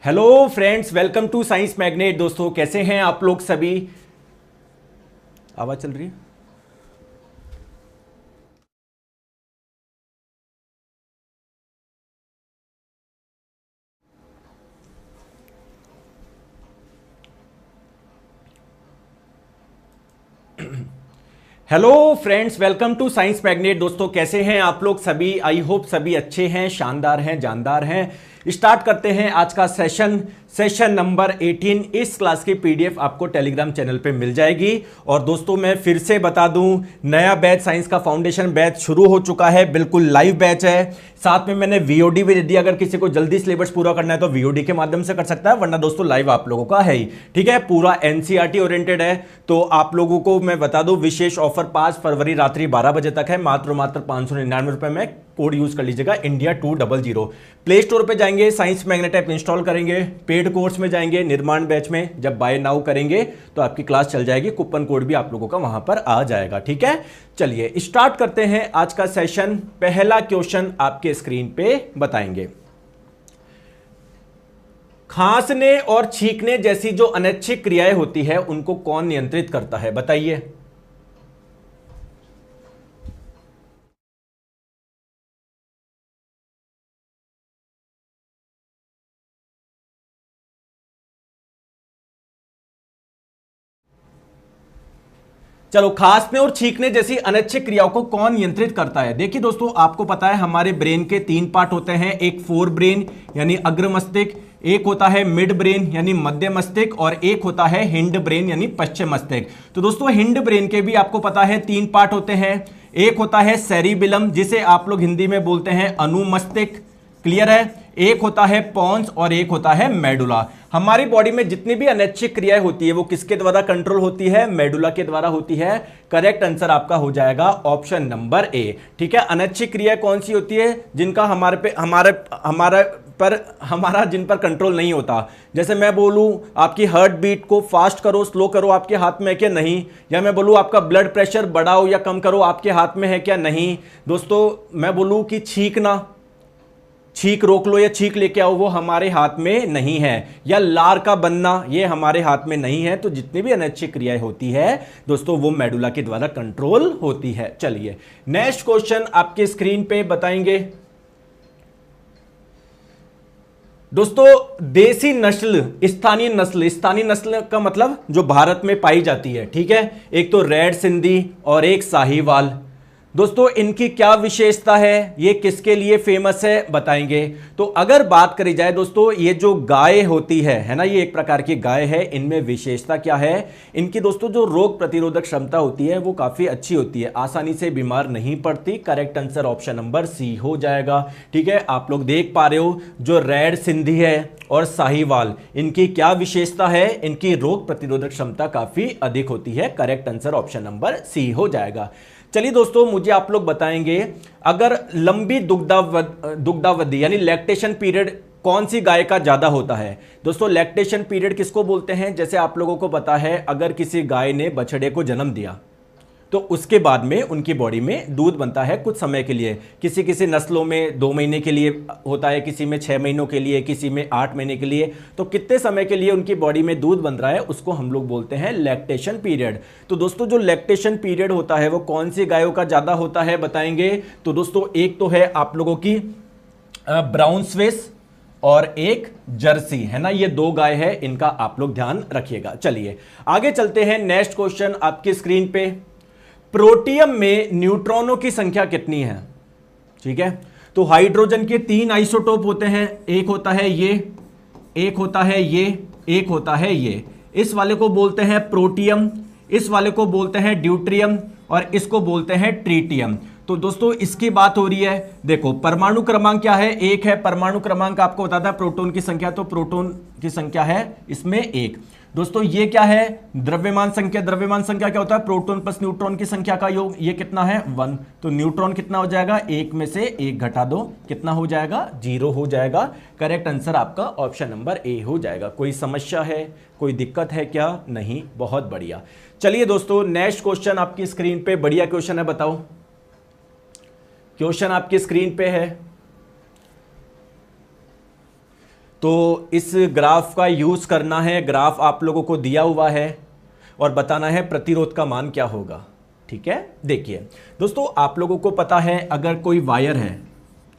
Hello friends, welcome to science magnet. दोस्तों कैसे हैं आप लोग सभी। आवाज चल रही है। Hello friends, welcome to science magnet. दोस्तों कैसे हैं आप लोग सभी। आई होप सभी अच्छे हैं, शानदार हैं, जानदार हैं। स्टार्ट करते हैं आज का सेशन नंबर 18। इस क्लास की पीडीएफ आपको टेलीग्राम चैनल पे मिल जाएगी। और दोस्तों मैं फिर से बता दूं, नया बैच साइंस का फाउंडेशन बैच शुरू हो चुका है। बिल्कुल लाइव बैच है। साथ में मैंने वीओडी भी दे दिया। अगर किसी को जल्दी सिलेबस पूरा करना है तो वीओडी के माध्यम से कर सकता है, वरना दोस्तों लाइव आप लोगों का है ही। ठीक है, पूरा एनसीईआरटी ओरिएंटेड है। तो आप लोगों को मैं बता दूं, विशेष ऑफर 5 फरवरी रात्रि 12 बजे तक है। मात्र 599 रुपए में कोड यूज कर लीजिएगा, इंडिया 200। प्ले स्टोर पे जाएंगे, साइंस मैग्नेट ऐप इंस्टॉल करेंगे, पेड कोर्स में जाएंगे, निर्माण बैच में जब बाय नाउ करेंगे तो आपकी क्लास चल जाएगी। कूपन कोड भी आप लोगों का वहां पर आ जाएगा। ठीक है, चलिए स्टार्ट करते हैं आज का सेशन। पहला क्वेश्चन आपके स्क्रीन पे बताएंगे। खांसने और छींकने जैसी जो अनैच्छिक क्रियाएं होती है उनको कौन नियंत्रित करता है, बताइए। चलो, खांसने और छींकने जैसी अनैच्छिक क्रियाओं को कौन नियंत्रित करता है। देखिए दोस्तों, आपको पता है हमारे ब्रेन के 3 पार्ट होते हैं। एक फोर ब्रेन यानी अग्र मस्तिष्क, एक होता है मिड ब्रेन यानी मध्य मस्तिष्क, और एक होता है हिंड ब्रेन यानी पश्चिम मस्तिष्क। तो दोस्तों हिंड ब्रेन के भी आपको पता है 3 पार्ट होते हैं। एक होता है सेरिबिलम, जिसे आप लोग हिंदी में बोलते हैं अनुमस्तिष्क। क्लियर है। एक होता है पॉन्स और एक होता है मेडुला। हमारी बॉडी में जितनी भी अनैच्छिक क्रियाएं होती है वो किसके द्वारा कंट्रोल होती है, मेडुला के द्वारा होती है। करेक्ट आंसर आपका हो जाएगा ऑप्शन नंबर ए। ठीक है, अनैच्छिक क्रिया कौन सी होती है जिनका हमारा जिन पर कंट्रोल नहीं होता। जैसे मैं बोलूं आपकी हार्ट बीट को फास्ट करो स्लो करो, आपके हाथ में है क्या, नहीं। या मैं बोलूं आपका ब्लड प्रेशर बढ़ाओ या कम करो, आपके हाथ में है क्या, नहीं। दोस्तों मैं बोलूं कि छींक रोक लो या छींक लेके आओ, वो हमारे हाथ में नहीं है। या लार का बनना, ये हमारे हाथ में नहीं है। तो जितनी भी अनैच्छिक क्रियाएं होती है दोस्तों वो मेडुला के द्वारा कंट्रोल होती है। चलिए नेक्स्ट क्वेश्चन आपके स्क्रीन पे बताएंगे। दोस्तों देसी नस्ल, स्थानीय नस्ल का मतलब जो भारत में पाई जाती है। ठीक है, एक तो रेड सिंधी और एक साहीवाल। दोस्तों इनकी क्या विशेषता है, ये किसके लिए फेमस है, बताएंगे। तो अगर बात करी जाए दोस्तों, ये जो गाय होती है ना, ये एक प्रकार की गाय है। इनमें विशेषता क्या है, इनकी दोस्तों जो रोग प्रतिरोधक क्षमता होती है वो काफी अच्छी होती है, आसानी से बीमार नहीं पड़ती। Correct answer option number C हो जाएगा। ठीक है, आप लोग देख पा रहे हो जो रेड सिंधी है और साहीवाल, इनकी क्या विशेषता है, इनकी रोग प्रतिरोधक क्षमता काफी अधिक होती है। Correct answer option number C हो जाएगा। चलिए दोस्तों, मुझे आप लोग बताएंगे, अगर लंबी दुग्धावधि यानी लैक्टेशन पीरियड कौन सी गाय का ज्यादा होता है। दोस्तों लैक्टेशन पीरियड किसको बोलते हैं, जैसे आप लोगों को पता है अगर किसी गाय ने बछड़े को जन्म दिया तो उसके बाद में उनकी बॉडी में दूध बनता है कुछ समय के लिए। किसी किसी नस्लों में 2 महीने के लिए होता है, किसी में 6 महीनों के लिए, किसी में 8 महीने के लिए। तो कितने समय के लिए उनकी बॉडी में दूध बन रहा है उसको हम लोग बोलते हैं लैक्टेशन पीरियड। तो दोस्तों जो लैक्टेशन पीरियड होता है वो कौन सी गायों का ज्यादा होता है, बताएंगे। तो दोस्तों एक तो है आप लोगों की ब्राउन स्विस और एक जर्सी, है ना। ये 2 गाय है, इनका आप लोग ध्यान रखिएगा। चलिए आगे चलते हैं। नेक्स्ट क्वेश्चन आपकी स्क्रीन पे, प्रोटियम में न्यूट्रॉनों की संख्या कितनी है। ठीक है, तो हाइड्रोजन के 3 आइसोटोप होते हैं। एक होता है ये, एक होता है ये, एक होता है ये। इस वाले को बोलते हैं प्रोटियम, इस वाले को बोलते हैं ड्यूट्रियम और इसको बोलते हैं ट्रीटियम। तो दोस्तों इसकी बात हो रही है, देखो परमाणु क्रमांक क्या है, 1 है। परमाणु क्रमांक आपको बताता है प्रोटॉन की संख्या, तो प्रोटॉन की संख्या है इसमें 1। दोस्तों ये क्या है, द्रव्यमान संख्या। द्रव्यमान संख्या क्या होता है, प्रोटॉन प्लस न्यूट्रॉन की संख्या का योग। ये कितना है, 1। तो न्यूट्रॉन कितना हो जाएगा, 1 में से 1 घटा दो, कितना हो जाएगा, 0 हो जाएगा। करेक्ट आंसर आपका ऑप्शन नंबर ए हो जाएगा। कोई समस्या है, कोई दिक्कत है क्या, नहीं, बहुत बढ़िया। चलिए दोस्तों नेक्स्ट क्वेश्चन आपकी स्क्रीन पे, बढ़िया क्वेश्चन है, बताओ। क्वेश्चन आपकी स्क्रीन पे है, तो इस ग्राफ का यूज करना है, ग्राफ आप लोगों को दिया हुआ है और बताना है प्रतिरोध का मान क्या होगा। ठीक है, देखिए दोस्तों, आप लोगों को पता है अगर कोई वायर है,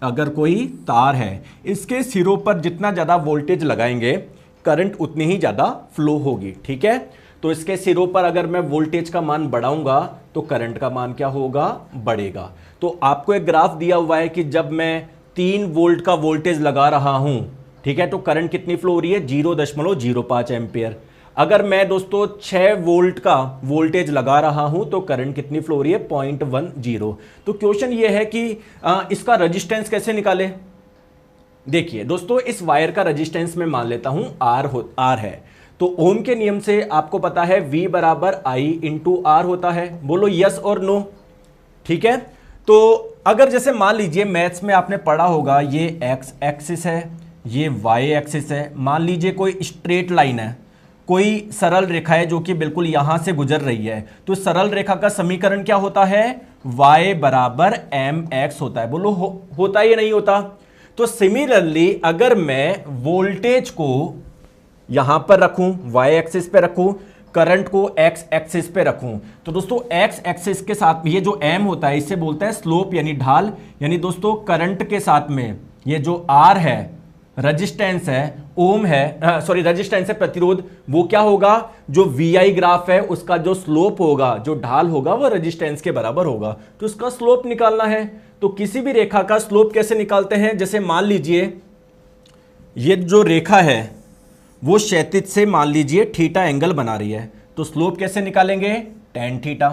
अगर कोई तार है, इसके सिरों पर जितना ज़्यादा वोल्टेज लगाएंगे करंट उतनी ही ज़्यादा फ्लो होगी। ठीक है, तो इसके सिरों पर अगर मैं वोल्टेज का मान बढ़ाऊंगा तो करंट का मान क्या होगा, बढ़ेगा। तो आपको एक ग्राफ दिया हुआ है कि जब मैं 3 वोल्ट का वोल्टेज लगा रहा हूं, ठीक है, तो करंट कितनी फ्लो हो रही है, 0.05 एम्पियर। अगर मैं दोस्तों 6 वोल्ट का वोल्टेज लगा रहा हूं तो करंट कितनी फ्लो हो रही है, 0.10। तो क्वेश्चन ये है कि इसका रेजिस्टेंस कैसे निकाले। देखिए दोस्तों, इस वायर का रेजिस्टेंस मैं मान लेता हूं आर है। तो ओम के नियम से आपको पता है V बराबर I इंटू आर होता है। बोलो यस और नो। ठीक है, तो अगर जैसे मान लीजिए मैथ्स में आपने पढ़ा होगा, ये एक्स एक्सिस है, ये वाई एक्सिस है, मान लीजिए कोई स्ट्रेट लाइन है, कोई सरल रेखा है जो कि बिल्कुल यहां से गुजर रही है, तो सरल रेखा का समीकरण क्या होता है, y बराबर mx होता है। बोलो होता या नहीं होता। तो सिमिलरली अगर मैं वोल्टेज को यहां पर रखूं, y एक्सिस पे रखूं, करंट को x एक्सिस पे रखूं, तो दोस्तों x एक्सिस के साथ ये जो m होता है इसे बोलते हैं स्लोप यानी ढाल। यानी दोस्तों करंट के साथ में ये जो r है, रेजिस्टेंस है, ओम है, सॉरी रेजिस्टेंस है, प्रतिरोध, वो क्या होगा, जो VI ग्राफ है उसका जो स्लोप होगा, जो ढाल होगा, वो रेजिस्टेंस के बराबर होगा। तो इसका स्लोप निकालना है। तो किसी भी रेखा का स्लोप कैसे निकालते हैं, जैसे मान लीजिए ये जो रेखा है वो क्षैतिज से मान लीजिए थीटा एंगल बना रही है, तो स्लोप कैसे निकालेंगे, tan थीटा।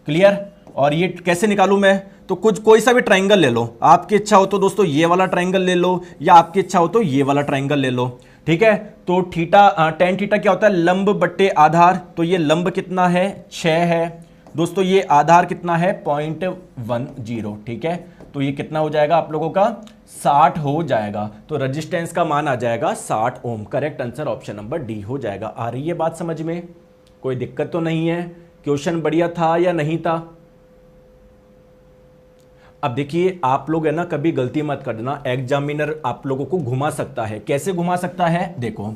क्लियर। और ये कैसे निकालूं मैं, तो कुछ कोई सा भी ट्राइंगल ले लो, आपकी इच्छा हो तो दोस्तों ये वाला ट्राइंगल ले लो, या आपकी इच्छा हो तो ये वाला ट्राइंगल ले लो। ठीक है, तो tan थीटा क्या होता है, लंब बट्टे आधार। तो ये लंब कितना है, 6 है दोस्तों, ये आधार कितना है, 0.10। ठीक है, तो ये कितना हो जाएगा आप लोगों का, 60 हो जाएगा। तो रेजिस्टेंस का मान आ जाएगा 60 ohm. Correct answer option number D हो जाएगा। आ रही है बात समझ में, कोई दिक्कत तो नहीं है। क्वेश्चन बढ़िया था या नहीं था। अब देखिए आप लोग है ना, कभी गलती मत कर देना, एग्जामिनर आप लोगों को घुमा सकता है। कैसे घुमा सकता है, देखो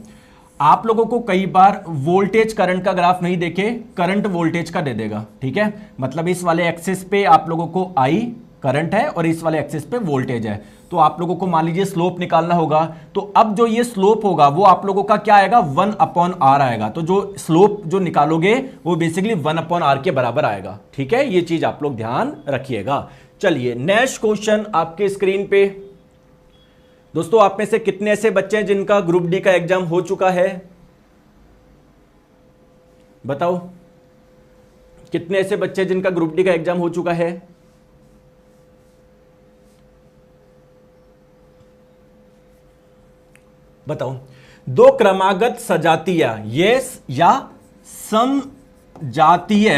आप लोगों को कई बार वोल्टेज करंट का ग्राफ नहीं देखे, करंट वोल्टेज का दे देगा। ठीक है, मतलब इस वाले एक्सिस पे आप लोगों को I करंट है और इस वाले एक्सिस पे वोल्टेज है। तो आप लोगों को मान लीजिए स्लोप निकालना होगा, तो अब जो ये स्लोप होगा वो आप लोगों का क्या आएगा, 1/r आएगा। तो जो स्लोप जो निकालोगे वो बेसिकली 1/r के बराबर आएगा। ठीक है, ये चीज आप लोग ध्यान रखिएगा। चलिए नेक्स्ट क्वेश्चन आपके स्क्रीन पे। दोस्तों आप में से कितने ऐसे बच्चे हैं जिनका ग्रुप डी का एग्जाम हो चुका है, बताओ कितने ऐसे बच्चे जिनका ग्रुप डी का एग्जाम हो चुका है। बताओ, दो क्रमागत सजातीय यस या समजातीय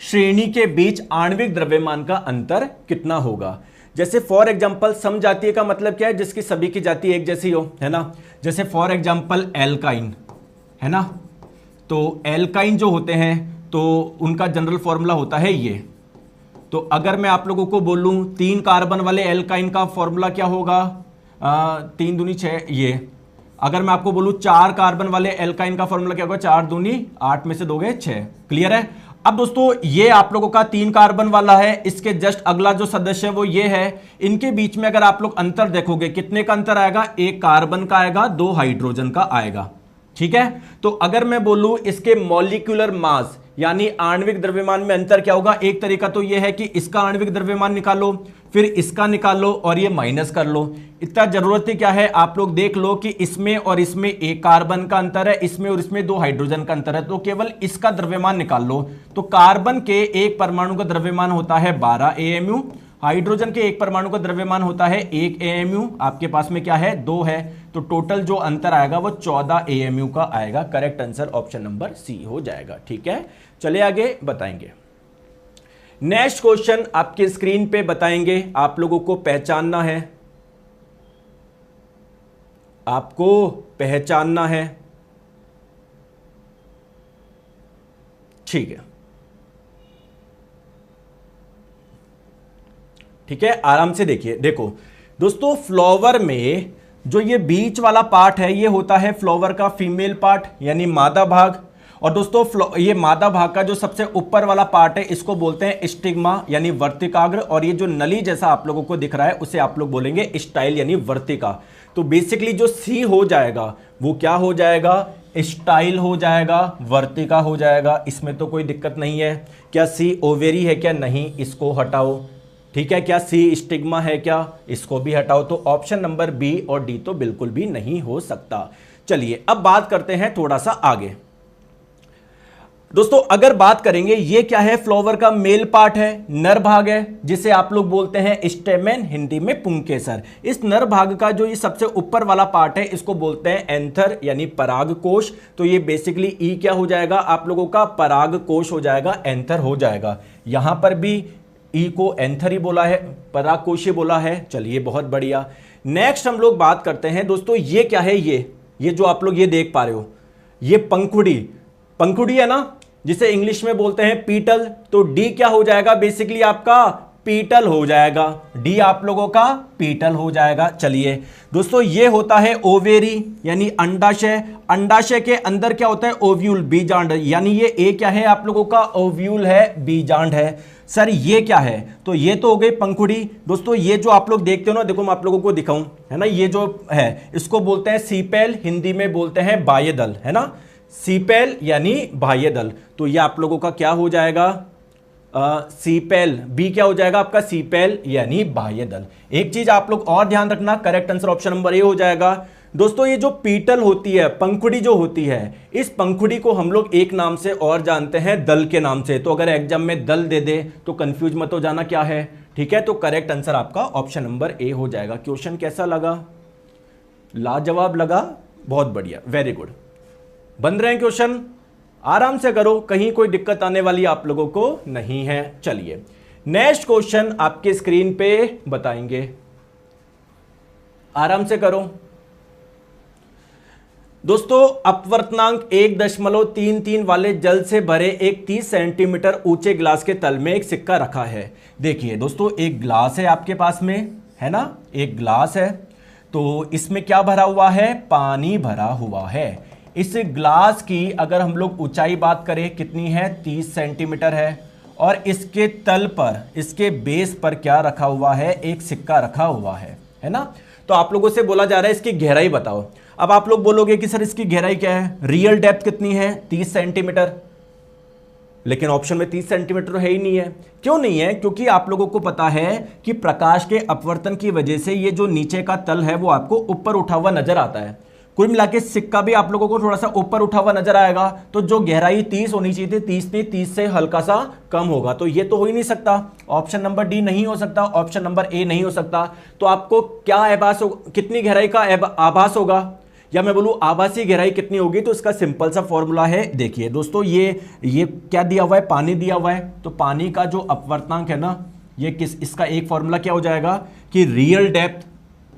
श्रेणी के बीच आणविक द्रव्यमान का अंतर कितना होगा। जैसे फॉर एग्जांपल समजातीय का मतलब क्या है, जिसकी सभी की जाति एक जैसी हो, है ना। जैसे फॉर एग्जांपल एल्काइन, है ना, तो एल्काइन जो होते हैं तो उनका जनरल फॉर्मूला होता है ये। तो अगर मैं आप लोगों को बोलूं 3 कार्बन वाले एल्काइन का फॉर्मूला क्या होगा, 3 दूनी 6। ये अगर मैं आपको बोलूं 4 कार्बन वाले एल्काइन का फॉर्मूला क्या होगा, 4 दूनी 8 में से दोगे 6। क्लियर है। अब दोस्तों ये आप लोगों का 3 कार्बन वाला है, इसके जस्ट अगला जो सदस्य है वो ये है। इनके बीच में अगर आप लोग अंतर देखोगे, कितने का अंतर आएगा, 1 कार्बन का आएगा, 2 हाइड्रोजन का आएगा। ठीक है, तो अगर मैं बोलूं इसके मॉलिक्यूलर मास यानी आणविक द्रव्यमान में अंतर क्या होगा, एक तरीका तो यह है कि इसका आणविक द्रव्यमान निकालो, फिर इसका निकालो और ये माइनस कर लो। इतना जरूरत ही क्या है, आप लोग देख लो कि इसमें और इसमें 1 कार्बन का अंतर है, इसमें और इसमें 2 हाइड्रोजन का अंतर है, तो केवल इसका द्रव्यमान निकाल लो। तो कार्बन के एक परमाणु का द्रव्यमान होता है 12 AMU, हाइड्रोजन के एक परमाणु का द्रव्यमान होता है 1 AMU, आपके पास में क्या है, 2 है। तो टोटल जो अंतर आएगा वो 14 AMU का आएगा। Correct answer option number C हो जाएगा। ठीक है, चले आगे बताएंगे। नेक्स्ट क्वेश्चन आपके स्क्रीन पे बताएंगे, आप लोगों को पहचानना है, आपको पहचानना है। ठीक है, ठीक है, आराम से देखिए। देखो दोस्तों, फ्लावर में जो ये बीच वाला पार्ट है ये होता है फ्लावर का फीमेल पार्ट यानी मादा भाग। और दोस्तों ये मादा भाग का जो सबसे ऊपर वाला पार्ट है इसको बोलते हैं स्टिग्मा यानी वर्तिकाग्र, और ये जो नली जैसा आप लोगों को दिख रहा है उसे आप लोग बोलेंगे स्टाइल यानी वर्तिका। तो बेसिकली जो सी हो जाएगा वो क्या हो जाएगा, स्टाइल हो जाएगा, वर्तिका हो जाएगा। इसमें तो कोई दिक्कत नहीं है। क्या सी ओवेरी है क्या, नहीं, इसको हटाओ। ठीक है, क्या सी स्टिग्मा है क्या, इसको भी हटाओ। तो ऑप्शन नंबर बी और डी तो बिल्कुल भी नहीं हो सकता। चलिए अब बात करते हैं थोड़ा सा आगे। दोस्तों अगर बात करेंगे ये क्या है, फ्लावर का मेल पार्ट है, नर भाग है, जिसे आप लोग बोलते हैं स्टेमेन, हिंदी में पुंकेसर। इस नर भाग का जो ये सबसे ऊपर वाला पार्ट है इसको बोलते हैं एंथर यानी परागकोश। तो ये बेसिकली ई क्या हो जाएगा आप लोगों का, परागकोश हो जाएगा, एंथर हो जाएगा। यहां पर भी ई को एंथर ही बोला है, परागकोश ही बोला है। चलिए बहुत बढ़िया। नेक्स्ट हम लोग बात करते हैं दोस्तों ये क्या है, ये जो आप लोग ये देख पा रहे हो ये पंखुड़ी, पंखुड़ी है ना, जिसे इंग्लिश में बोलते हैं पीटल। तो डी क्या हो जाएगा, बेसिकली आपका पीटल हो जाएगा। डी आप लोगों का पीटल हो जाएगा। चलिए दोस्तों ये होता है ओवेरी यानी अंडाशय। अंडाशय के अंदर क्या होता है, ओव्यूल, बीजांड, यानी ये ए क्या है आप लोगों का, ओव्यूल है, बीजांड है। सर ये क्या है, तो ये तो हो गई पंखुड़ी। दोस्तों ये जो आप लोग देखते हो ना, देखो मैं आप लोगों को दिखाऊं, है ना, ये जो है इसको बोलते हैं सीपेल, हिंदी में बोलते हैं बाह्यदल, है ना, सीपेल यानी बाह्यदल। तो ये आप लोगों का क्या हो जाएगा, सीपेल, बी क्या हो जाएगा आपका, सीपेल यानी बाह्यदल। एक चीज आप लोग और ध्यान रखना, correct answer option number A हो जाएगा। दोस्तों ये जो पीटल होती है, पंखुड़ी जो होती है, इस पंखुड़ी को हम लोग एक नाम से और जानते हैं, दल के नाम से। तो अगर एग्जाम में दल दे दे तो कंफ्यूज मत हो जाना क्या है, ठीक है। तो करेक्ट आंसर आपका ऑप्शन नंबर ए हो जाएगा। क्वेश्चन कैसा लगा, लाजवाब लगा, बहुत बढ़िया, वेरी गुड। बन रहे हैं क्वेश्चन, आराम से करो, कहीं कोई दिक्कत आने वाली आप लोगों को नहीं है। चलिए नेक्स्ट क्वेश्चन आपके स्क्रीन पे बताएंगे, आराम से करो। दोस्तों अपवर्तनांक 1.33 वाले जल से भरे एक 30 सेंटीमीटर ऊंचे गिलास के तल में एक सिक्का रखा है। देखिए दोस्तों एक गिलास है आपके पास में, है ना, एक गिलास है, तो इसमें क्या भरा हुआ है, पानी भरा हुआ है। इस ग्लास की अगर हम लोग ऊंचाई बात करें कितनी है, 30 सेंटीमीटर है, और इसके तल पर, इसके बेस पर क्या रखा हुआ है, एक सिक्का रखा हुआ है ना। तो आप लोगों से बोला जा रहा है इसकी गहराई बताओ। अब आप लोग बोलोगे कि सर इसकी गहराई क्या है, रियल डेप्थ कितनी है, 30 सेंटीमीटर, लेकिन ऑप्शन में 30 सेंटीमीटर है ही नहीं है। क्यों नहीं है, क्योंकि आप लोगों को पता है कि प्रकाश के अपवर्तन की वजह से ये जो नीचे का तल है वो आपको ऊपर उठा हुआ नजर आता है। कुल मिला के सिक्का भी आप लोगों को थोड़ा सा ऊपर उठा हुआ नजर आएगा। तो जो गहराई 30 होनी चाहिए थी, 30 नहीं, 30 से हल्का सा कम होगा। तो ये तो हो ही नहीं सकता, ऑप्शन नंबर डी नहीं हो सकता, ऑप्शन नंबर ए नहीं हो सकता। तो आपको क्या आभास होगा, कितनी गहराई का आभास होगा, या मैं बोलूं आभासी गहराई कितनी होगी, तो इसका सिंपल सा फॉर्मूला है। देखिए दोस्तों ये क्या दिया हुआ है, पानी दिया हुआ है। तो पानी का जो अपवर्तनांक है ना, ये इसका एक फॉर्मूला क्या हो जाएगा कि रियल डेप्थ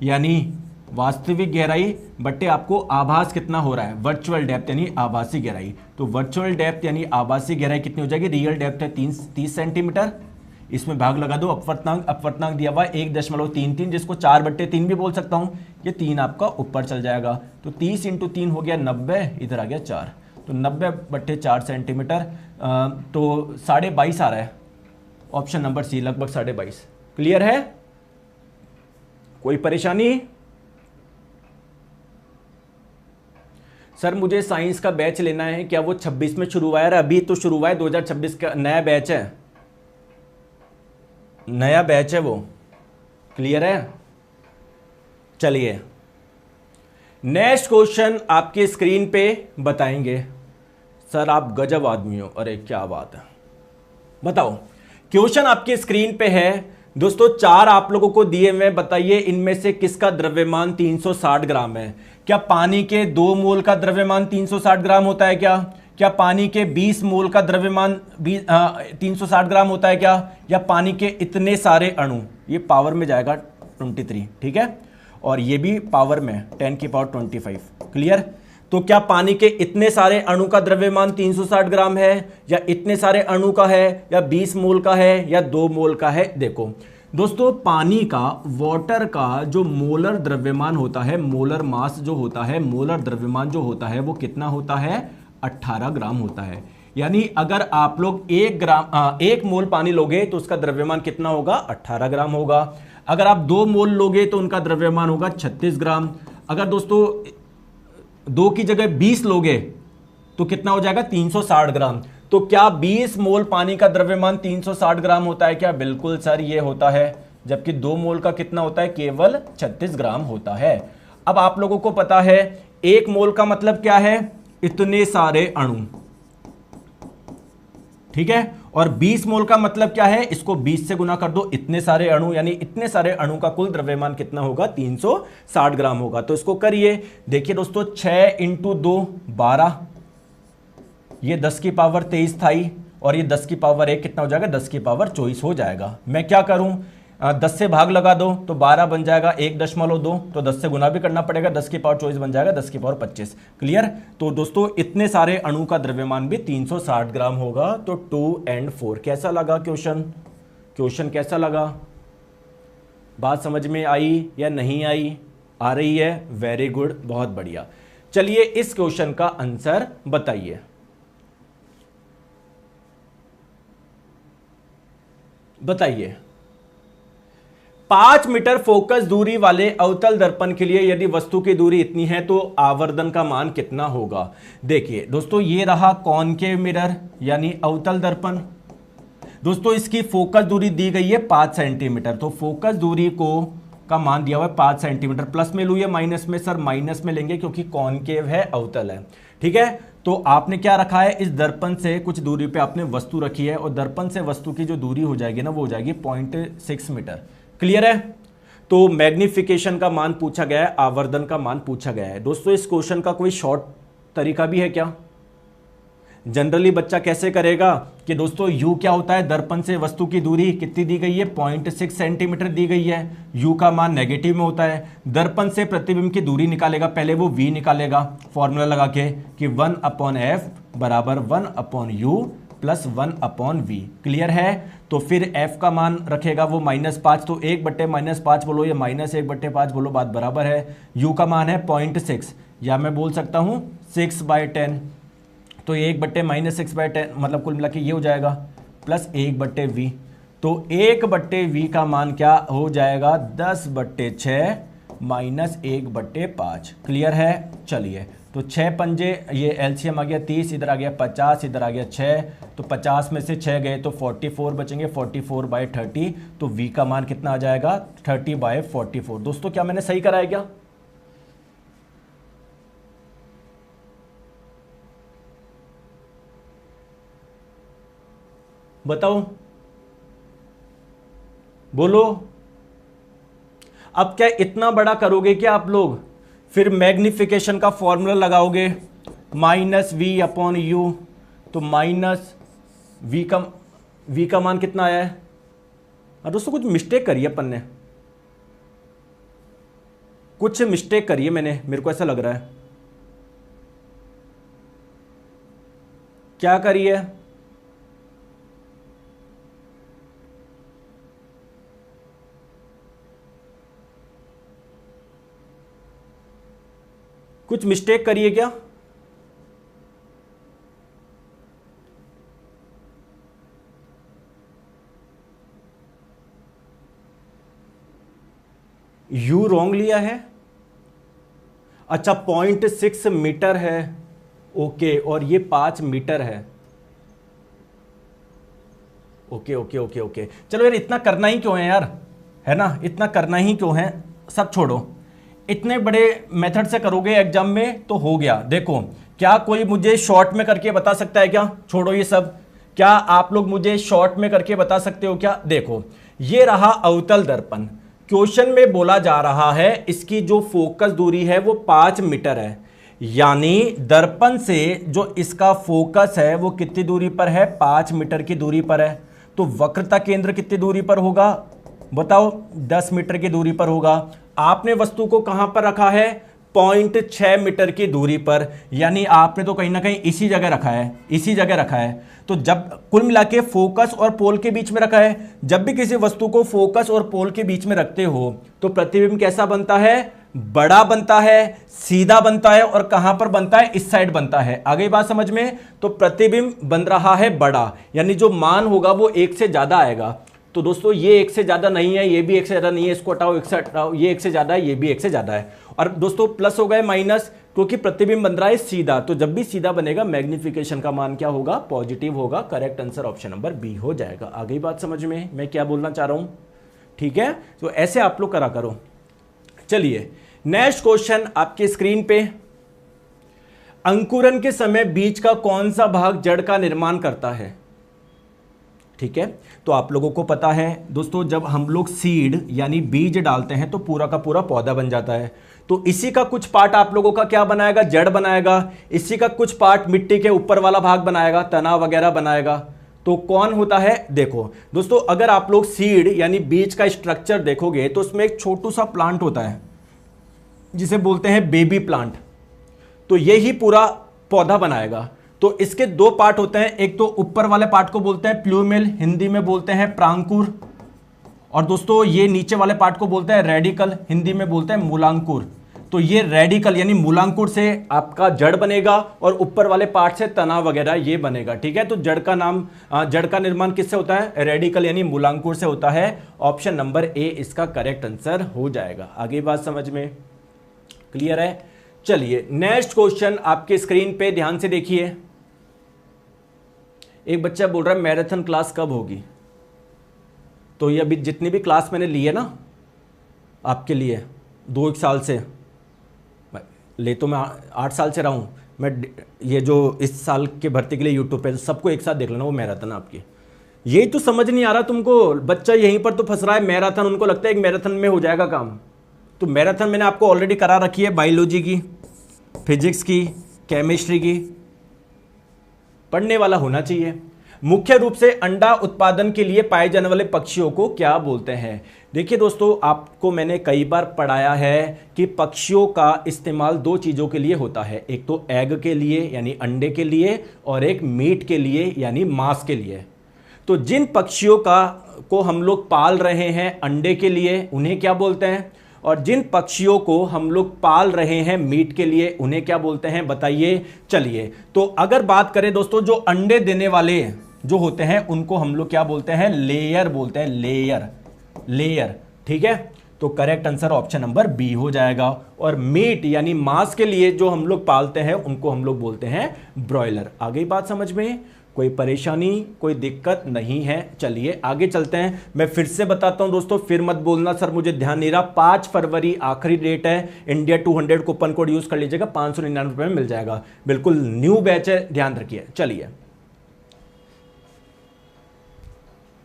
यानी वास्तविक गहराई बट्टे आपको आभास कितना हो रहा है, वर्चुअल डेप्थ यानी आभासी गहराई। तो वर्चुअल डेप्थ यानी आभासी गहराई कितनी हो जाएगी, रियल डेप्थ है 30 सेंटीमीटर, इसमें भाग लगा दो अपवर्तनांक दिया हुआ है 1.33, जिसको 4/3 भी बोल सकता हूं। ये 3 आपका ऊपर चल जाएगा, तो 30 × 3 हो गया 90, इधर आ गया 4, तो 90/4 सेंटीमीटर, तो 22.5 आ रहा है। ऑप्शन नंबर सी लगभग 22.5। क्लियर है, कोई परेशानी? सर मुझे साइंस का बैच लेना है, क्या वो 26 में शुरू हुआ है? अभी तो शुरू हुआ है, 2026 का नया बैच है, नया बैच है वो। क्लियर है, चलिए नेक्स्ट क्वेश्चन आपकी स्क्रीन पे बताएंगे। सर आप गजब आदमी हो, अरे क्या बात है, बताओ। क्वेश्चन आपकी स्क्रीन पे है दोस्तों, 4 आप लोगों को दिए हुए, बताइए इनमें से किसका द्रव्यमान 360 ग्राम है। क्या पानी के 2 मोल का द्रव्यमान 360 ग्राम होता है क्या? क्या पानी के 20 मोल का द्रव्यमान 360 ग्राम होता है क्या? या पानी के इतने सारे अणु, ये पावर में जाएगा 23, ठीक है, और ये भी पावर में 10⁻25। क्लियर? तो क्या पानी के इतने सारे अणु का द्रव्यमान 360 ग्राम है, या इतने सारे अणु का है, या 20 मोल का है, या 2 मोल का है? देखो दोस्तों पानी का, वाटर का जो मोलर द्रव्यमान होता है, मोलर मास जो होता है, मोलर द्रव्यमान जो होता है वो कितना होता है? 18 ग्राम होता है। यानी अगर आप लोग 1 मोल पानी लोगे तो उसका द्रव्यमान कितना होगा? 18 ग्राम होगा। अगर आप 2 मोल लोगे तो उनका द्रव्यमान होगा 36 ग्राम। अगर दोस्तों 2 की जगह 20 लोगे तो कितना हो जाएगा? 360 ग्राम। तो क्या 20 मोल पानी का द्रव्यमान 360 ग्राम होता है क्या? बिल्कुल सर, ये होता है। जबकि 2 मोल का कितना होता है? केवल 36 ग्राम होता है। अब आप लोगों को पता है 1 मोल का मतलब क्या है? इतने सारे अणु, ठीक है। और 20 मोल का मतलब क्या है? इसको 20 से गुना कर दो, इतने सारे अणु, यानी इतने सारे अणु का कुल द्रव्यमान कितना होगा? 360 ग्राम होगा। तो इसको करिए, देखिए दोस्तों, 6 × 2 12, ये 10 की पावर 23 था ही, और ये 10 की पावर 1 कितना हो जाएगा? 10 की पावर 24 हो जाएगा। मैं क्या करूं, 10 से भाग लगा दो तो 12 बन जाएगा, 1.2 तो 10 से गुना भी करना पड़ेगा, 10 की पावर 24 बन जाएगा, 10 की पावर 25। क्लियर? तो दोस्तों इतने सारे अणु का द्रव्यमान भी 360 ग्राम होगा। तो 2 और 4 कैसा लगा क्वेश्चन कैसा लगा? बात समझ में आई या नहीं आई? आ रही है? वेरी गुड, बहुत बढ़िया। चलिए इस क्वेश्चन का आंसर बताइए। बताइए, 5 मीटर फोकस दूरी वाले अवतल दर्पण के लिए यदि वस्तु की दूरी इतनी है तो आवर्धन का मान कितना होगा? देखिए दोस्तों, ये रहा कॉनकेव मिरर यानी अवतल दर्पण। दोस्तों इसकी फोकस दूरी दी गई है 5 सेंटीमीटर। तो फोकस दूरी का मान दिया हुआ है 5 सेंटीमीटर। प्लस में लू या माइनस में? सर माइनस में लेंगे क्योंकि कॉनकेव है, अवतल है, ठीक है। तो आपने क्या रखा है? इस दर्पण से कुछ दूरी पे आपने वस्तु रखी है, और दर्पण से वस्तु की जो दूरी हो जाएगी ना, वो हो जाएगी 0.6 मीटर। क्लियर है? तो मैग्निफिकेशन का मान पूछा गया है, आवर्धन का मान पूछा गया है। दोस्तों इस क्वेश्चन का कोई शॉर्ट तरीका भी है क्या? जनरली बच्चा कैसे करेगा कि दोस्तों u क्या होता है? दर्पण से वस्तु की दूरी कितनी दी गई है? 0.6 सेंटीमीटर दी गई है। u का मान नेगेटिव में होता है। दर्पण से प्रतिबिंब की दूरी निकालेगा, पहले वो v निकालेगा फॉर्मूला लगा के कि 1/f बराबर 1/u प्लस 1/v। क्लियर है? तो फिर f का मान रखेगा वो -5, तो 1/-5 बोलो या -1/5 बोलो, बात बराबर है। u का मान है 0.6, या मैं बोल सकता हूँ 6/10। तो 1/-6/10 मतलब कुल मिला के ये हो जाएगा, प्लस 1/v। तो 1/v का मान क्या हो जाएगा? 10/6 माइनस 1/5। क्लियर है? चलिए, तो 6 पंजे, ये एलसीएम आ गया 30, इधर आ गया 50, इधर आ गया 6, तो 50 में से 6 गए तो 44 बचेंगे, 44/30। तो v का मान कितना आ जाएगा? 30/44। दोस्तों क्या मैंने सही कराया क्या? बताओ, बोलो। अब क्या इतना बड़ा करोगे क्या आप लोग? फिर मैग्निफिकेशन का फॉर्मूला लगाओगे, -v/u। तो v का मान कितना आया है? दोस्तों कुछ मिस्टेक करी है अपन ने, कुछ मिस्टेक करी है मैंने, मेरे को ऐसा लग रहा है। क्या करी है? कुछ मिस्टेक करिए क्या? यू रॉन्ग लिया है? अच्छा 0.6 मीटर है, ओके, और ये 5 मीटर है। ओके ओके ओके ओके, चलो यार इतना करना ही क्यों है यार, है ना? इतना करना ही क्यों है? सब छोड़ो, इतने बड़े मेथड से करोगे एग्जाम में तो हो गया। देखो, क्या कोई मुझे शॉर्ट में करके बता सकता है क्या? छोड़ो ये सब, क्या आप लोग मुझे शॉर्ट में करके बता सकते हो क्या? देखो, ये रहा अवतल दर्पण। क्वेश्चन में बोला जा रहा है इसकी जो फोकस दूरी है वो 5 मीटर है, यानी दर्पण से जो इसका फोकस है वो कितनी दूरी पर है? 5 मीटर की दूरी पर है। तो वक्रता केंद्र कितनी दूरी पर होगा? बताओ, 10 मीटर की दूरी पर होगा। आपने वस्तु को कहां पर रखा है? 0.6 मीटर की दूरी पर, यानी आपने तो कहीं ना कहीं इसी जगह रखा है, इसी जगह रखा है। तो जब कुल मिला के फोकस और पोल के बीच में रखा है, जब भी किसी वस्तु को फोकस और पोल के बीच में रखते हो तो प्रतिबिंब कैसा बनता है? बड़ा बनता है, सीधा बनता है, और कहां पर बनता है? इस साइड बनता है। आगे बात समझ में? तो प्रतिबिंब बन रहा है बड़ा, यानी जो मान होगा वो एक से ज्यादा आएगा। तो दोस्तों ये एक से ज्यादा नहीं है, ये भी एक से ज्यादा नहीं है, इसको हटाओ, एक से हटाओ, ये एक से ज्यादा है, ये भी एक से ज्यादा है। और दोस्तों प्लस हो गए माइनस, क्योंकि प्रतिबिंब बन रहा है सीधा, तो जब भी सीधा बनेगा मैग्निफिकेशन का मान क्या होगा? पॉजिटिव होगा। Correct answer option number B हो जाएगा। आगे बात समझ में मैं क्या बोलना चाह रहा हूं? ठीक है, तो ऐसे आप लोग करा करो। चलिए नेक्स्ट क्वेश्चन आपकी स्क्रीन पे। अंकुरन के समय बीज का कौन सा भाग जड़ का निर्माण करता है? ठीक है, तो आप लोगों को पता है दोस्तों, जब हम लोग सीड यानी बीज डालते हैं तो पूरा का पूरा पौधा बन जाता है। तो इसी का कुछ पार्ट आप लोगों का क्या बनाएगा? जड़ बनाएगा। इसी का कुछ पार्ट मिट्टी के ऊपर वाला भाग बनाएगा, तना वगैरह बनाएगा। तो कौन होता है? देखो दोस्तों, अगर आप लोग सीड यानी बीज का स्ट्रक्चर देखोगे तो उसमें एक छोटू सा प्लांट होता है जिसे बोलते हैं बेबी प्लांट। तो यही पूरा पौधा बनाएगा। तो इसके दो पार्ट होते हैं, एक तो ऊपर वाले पार्ट को बोलते हैं प्लूमेल, हिंदी में बोलते हैं प्रांकुर, और दोस्तों ये नीचे वाले पार्ट को बोलते हैं रेडिकल, हिंदी में बोलते हैं मूलांकुर। तो ये रेडिकल यानी मूलांकुर से आपका जड़ बनेगा और ऊपर वाले पार्ट से तना वगैरह ये बनेगा। ठीक है, तो जड़ का नाम, जड़ का निर्माण किससे होता है? रेडिकल यानी मूलांकुर से होता है। ऑप्शन नंबर ए इसका करेक्ट आंसर हो जाएगा। आगे बात समझ में क्लियर है? चलिए नेक्स्ट क्वेश्चन आपके स्क्रीन पे ध्यान से देखिए। एक बच्चा बोल रहा है मैराथन क्लास कब होगी? तो ये अभी जितनी भी क्लास मैंने ली है ना आपके लिए 2-1 साल से, ले तो मैं 8 साल से रहा हूँ मैं, ये जो इस साल के भर्ती के लिए यूट्यूब पे सबको एक साथ देख लेना, वो मैराथन आपकी। यही तो समझ नहीं आ रहा तुमको, बच्चा यहीं पर तो फंस रहा है। मैराथन उनको लगता है एक मैराथन में हो जाएगा काम। तो मैराथन मैंने आपको ऑलरेडी करा रखी है, बायोलॉजी की, फिजिक्स की, केमिस्ट्री की, पढ़ने वाला होना चाहिए। मुख्य रूप से अंडा उत्पादन के लिए पाए जाने वाले पक्षियों को क्या बोलते हैं? देखिए दोस्तों, आपको मैंने कई बार पढ़ाया है कि पक्षियों का इस्तेमाल 2 चीज़ों के लिए होता है, एक तो एग के लिए यानी अंडे के लिए, और एक मीट के लिए यानी मांस के लिए। तो जिन पक्षियों को हम लोग पाल रहे हैं अंडे के लिए उन्हें क्या बोलते हैं, और जिन पक्षियों को हम लोग पाल रहे हैं मीट के लिए उन्हें क्या बोलते हैं? बताइए। चलिए, तो अगर बात करें दोस्तों, जो अंडे देने वाले जो होते हैं उनको हम लोग क्या बोलते हैं? लेयर बोलते हैं, लेयर, लेयर। ठीक है, तो correct answer option number B हो जाएगा। और मीट यानी मांस के लिए जो हम लोग पालते हैं उनको हम लोग बोलते हैं ब्रॉयलर। आगे बात समझ में? कोई परेशानी, कोई दिक्कत नहीं है। चलिए आगे चलते हैं। मैं फिर से बताता हूं दोस्तों, फिर मत बोलना सर मुझे ध्यान नहीं रहा। 5 फरवरी आखिरी डेट है। इंडिया 200 कूपन कोड यूज कर लीजिएगा, 599 रुपए में मिल जाएगा। बिल्कुल न्यू बैच है, ध्यान रखिए। चलिए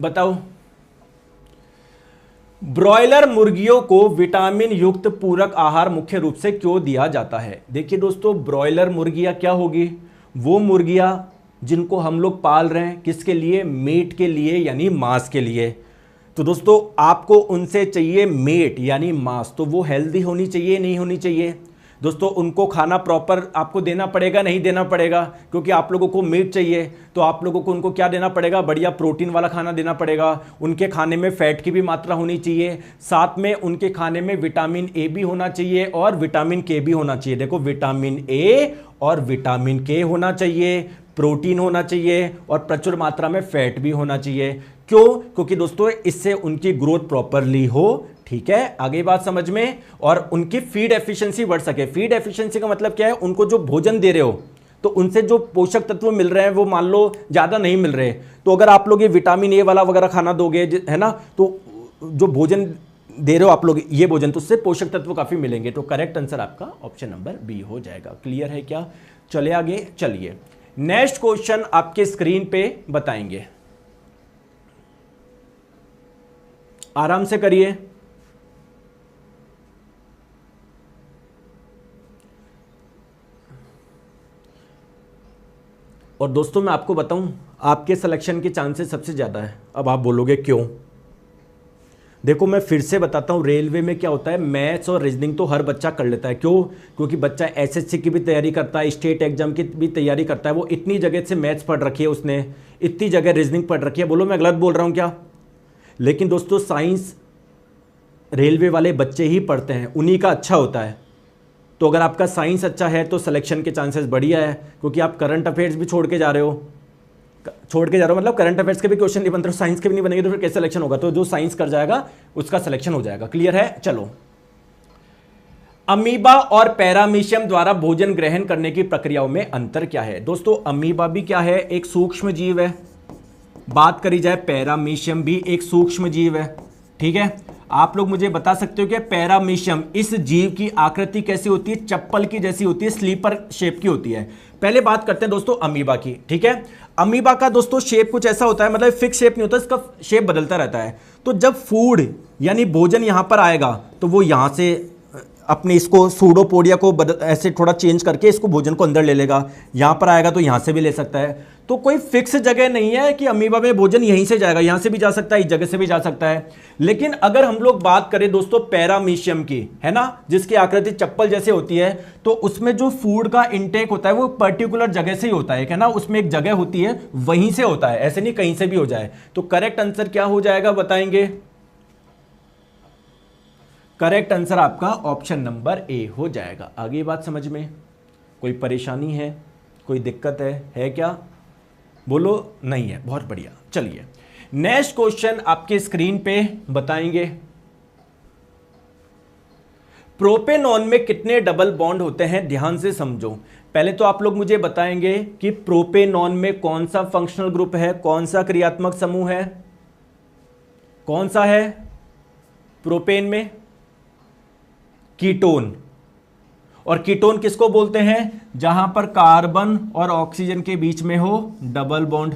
बताओ, ब्रॉयलर मुर्गियों को विटामिन युक्त पूरक आहार मुख्य रूप से क्यों दिया जाता है? देखिए दोस्तों, ब्रॉयलर मुर्गियां क्या होगी? वो मुर्गियां जिनको हम लोग पाल रहे हैं, किसके लिए? मीट के लिए यानी मांस के लिए। तो दोस्तों आपको उनसे चाहिए मीट यानी मांस, तो वो हेल्दी होनी चाहिए, नहीं होनी चाहिए? दोस्तों उनको खाना प्रॉपर आपको देना पड़ेगा, नहीं देना पड़ेगा? क्योंकि आप लोगों को मीट चाहिए तो आप लोगों को उनको क्या देना पड़ेगा? बढ़िया प्रोटीन वाला खाना देना पड़ेगा। उनके खाने में फैट की भी मात्रा होनी चाहिए, साथ में उनके खाने में विटामिन ए भी होना चाहिए और विटामिन के भी होना चाहिए। देखो, विटामिन ए और विटामिन के होना चाहिए, प्रोटीन होना चाहिए और प्रचुर मात्रा में फैट भी होना चाहिए। क्यों? क्योंकि दोस्तों इससे उनकी ग्रोथ प्रॉपरली हो। ठीक है, आगे बात समझ में? और उनकी फीड एफिशिएंसी बढ़ सके। फीड एफिशिएंसी का मतलब क्या है? उनको जो भोजन दे रहे हो तो उनसे जो पोषक तत्व मिल रहे हैं वो मान लो ज्यादा नहीं मिल रहे, तो अगर आप लोग ये विटामिन ए वाला वगैरह खाना दोगे, है ना, तो जो भोजन दे रहे हो आप लोग ये भोजन, तो उससे पोषक तत्व काफी मिलेंगे। तो करेक्ट आंसर आपका ऑप्शन नंबर बी हो जाएगा। क्लियर है क्या? चले आगे। चलिए नेक्स्ट क्वेश्चन आपके स्क्रीन पे बताएंगे, आराम से करिए। और दोस्तों मैं आपको बताऊं, आपके सिलेक्शन के चांसेस सबसे ज्यादा है। अब आप बोलोगे क्यों? देखो मैं फिर से बताता हूँ, रेलवे में क्या होता है, मैथ्स और रीजनिंग तो हर बच्चा कर लेता है। क्यों? क्योंकि बच्चा एसएससी की भी तैयारी करता है, स्टेट एग्जाम की भी तैयारी करता है, वो इतनी जगह से मैथ्स पढ़ रखी है उसने, इतनी जगह रीजनिंग पढ़ रखी है। बोलो मैं गलत बोल रहा हूँ क्या? लेकिन दोस्तों साइंस रेलवे वाले बच्चे ही पढ़ते हैं, उन्हीं का अच्छा होता है। तो अगर आपका साइंस अच्छा है तो सिलेक्शन के चांसेस बढ़िया है, क्योंकि आप करंट अफेयर्स भी छोड़ के जा रहे हो, मतलब करंट अफेयर्स के भी क्वेश्चन नहीं बन रहे, साइंस के भी नहीं बनेंगे, तो फिर कैसे सिलेक्शन होगा? तो जो साइंस कर जाएगा उसका सिलेक्शन हो जाएगा। क्लियर है? चलो, अमीबा और पैरामीशियम द्वारा भोजन ग्रहण करने की प्रक्रियाओं में अंतर क्या है? दोस्तों अमीबा भी क्या है? एक सूक्ष्म जीव है। बात करी जाए पैरामीशियम भी एक सूक्ष्म जीव है। ठीक है, आप लोग मुझे बता सकते हो कि पैरामीशियम, इस जीव की आकृति कैसी होती है? चप्पल की जैसी होती है, स्लीपर शेप की होती है। पहले बात करते हैं दोस्तों अमीबा की। ठीक है, अमीबा का दोस्तों शेप कुछ ऐसा होता है, मतलब फिक्स शेप नहीं होता, इसका शेप बदलता रहता है। तो जब फूड यानी भोजन यहां पर आएगा तो वो यहां से अपने इसको सूडोपोडिया को ऐसे थोड़ा चेंज करके इसको भोजन को अंदर ले लेगा, यहां पर आएगा तो यहां से भी ले सकता है। तो कोई फिक्स जगह नहीं है कि अमीबा में भोजन यहीं से जाएगा, यहां से भी जा सकता है, इस जगह से भी जा सकता है। लेकिन अगर हम लोग बात करें दोस्तों पैरामीशियम की, है ना, जिसकी आकृति चप्पल जैसे होती है, तो उसमें जो फूड का इंटेक होता है वो पर्टिकुलर जगह से ही होता है ना, उसमें एक जगह होती है, वहीं से होता है, ऐसे नहीं कहीं से भी हो जाए। तो करेक्ट आंसर क्या हो जाएगा बताएंगे? करेक्ट आंसर आपका ऑप्शन नंबर ए हो जाएगा। आगे बात समझ में? कोई परेशानी है, कोई दिक्कत है क्या? बोलो नहीं है, बहुत बढ़िया। चलिए नेक्स्ट क्वेश्चन आपके स्क्रीन पे बताएंगे। प्रोपेनॉन में कितने डबल बॉन्ड होते हैं? ध्यान से समझो। पहले तो आप लोग मुझे बताएंगे कि प्रोपेनॉन में कौन सा फंक्शनल ग्रुप है, कौन सा क्रियात्मक समूह है, कौन सा है प्रोपेन में? कीटोन। और कीटोन किसको बोलते हैं? जहां पर कार्बन और ऑक्सीजन के बीच में हो डबल बॉन्ड,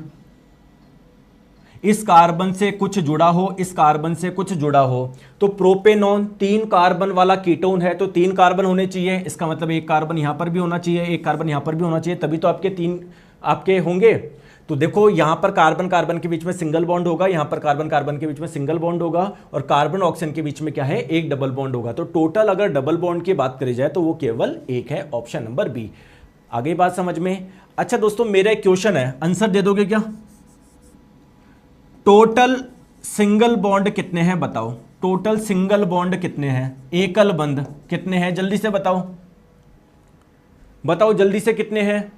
इस कार्बन से कुछ जुड़ा हो, इस कार्बन से कुछ जुड़ा हो। तो प्रोपेनॉन 3 कार्बन वाला कीटोन है, तो 3 कार्बन होने चाहिए, इसका मतलब एक कार्बन यहां पर भी होना चाहिए, एक कार्बन यहां पर भी होना चाहिए, तभी तो आपके 3 आपके होंगे। तो देखो यहां पर कार्बन कार्बन के बीच में सिंगल बॉन्ड होगा, यहां पर कार्बन कार्बन के बीच में सिंगल बॉन्ड होगा, और कार्बन ऑक्सीजन के बीच में क्या है? एक डबल बॉन्ड होगा। तो टोटल अगर डबल बॉन्ड की बात करी जाए तो वो केवल एक है, ऑप्शन नंबर बी। आगे बात समझ में? अच्छा दोस्तों मेरा एक क्वेश्चन है, आंसर दे दोगे क्या? टोटल सिंगल बॉन्ड कितने हैं बताओ? टोटल सिंगल बॉन्ड कितने हैं? एकल बंध कितने हैं? जल्दी से बताओ, बताओ जल्दी से कितने हैं?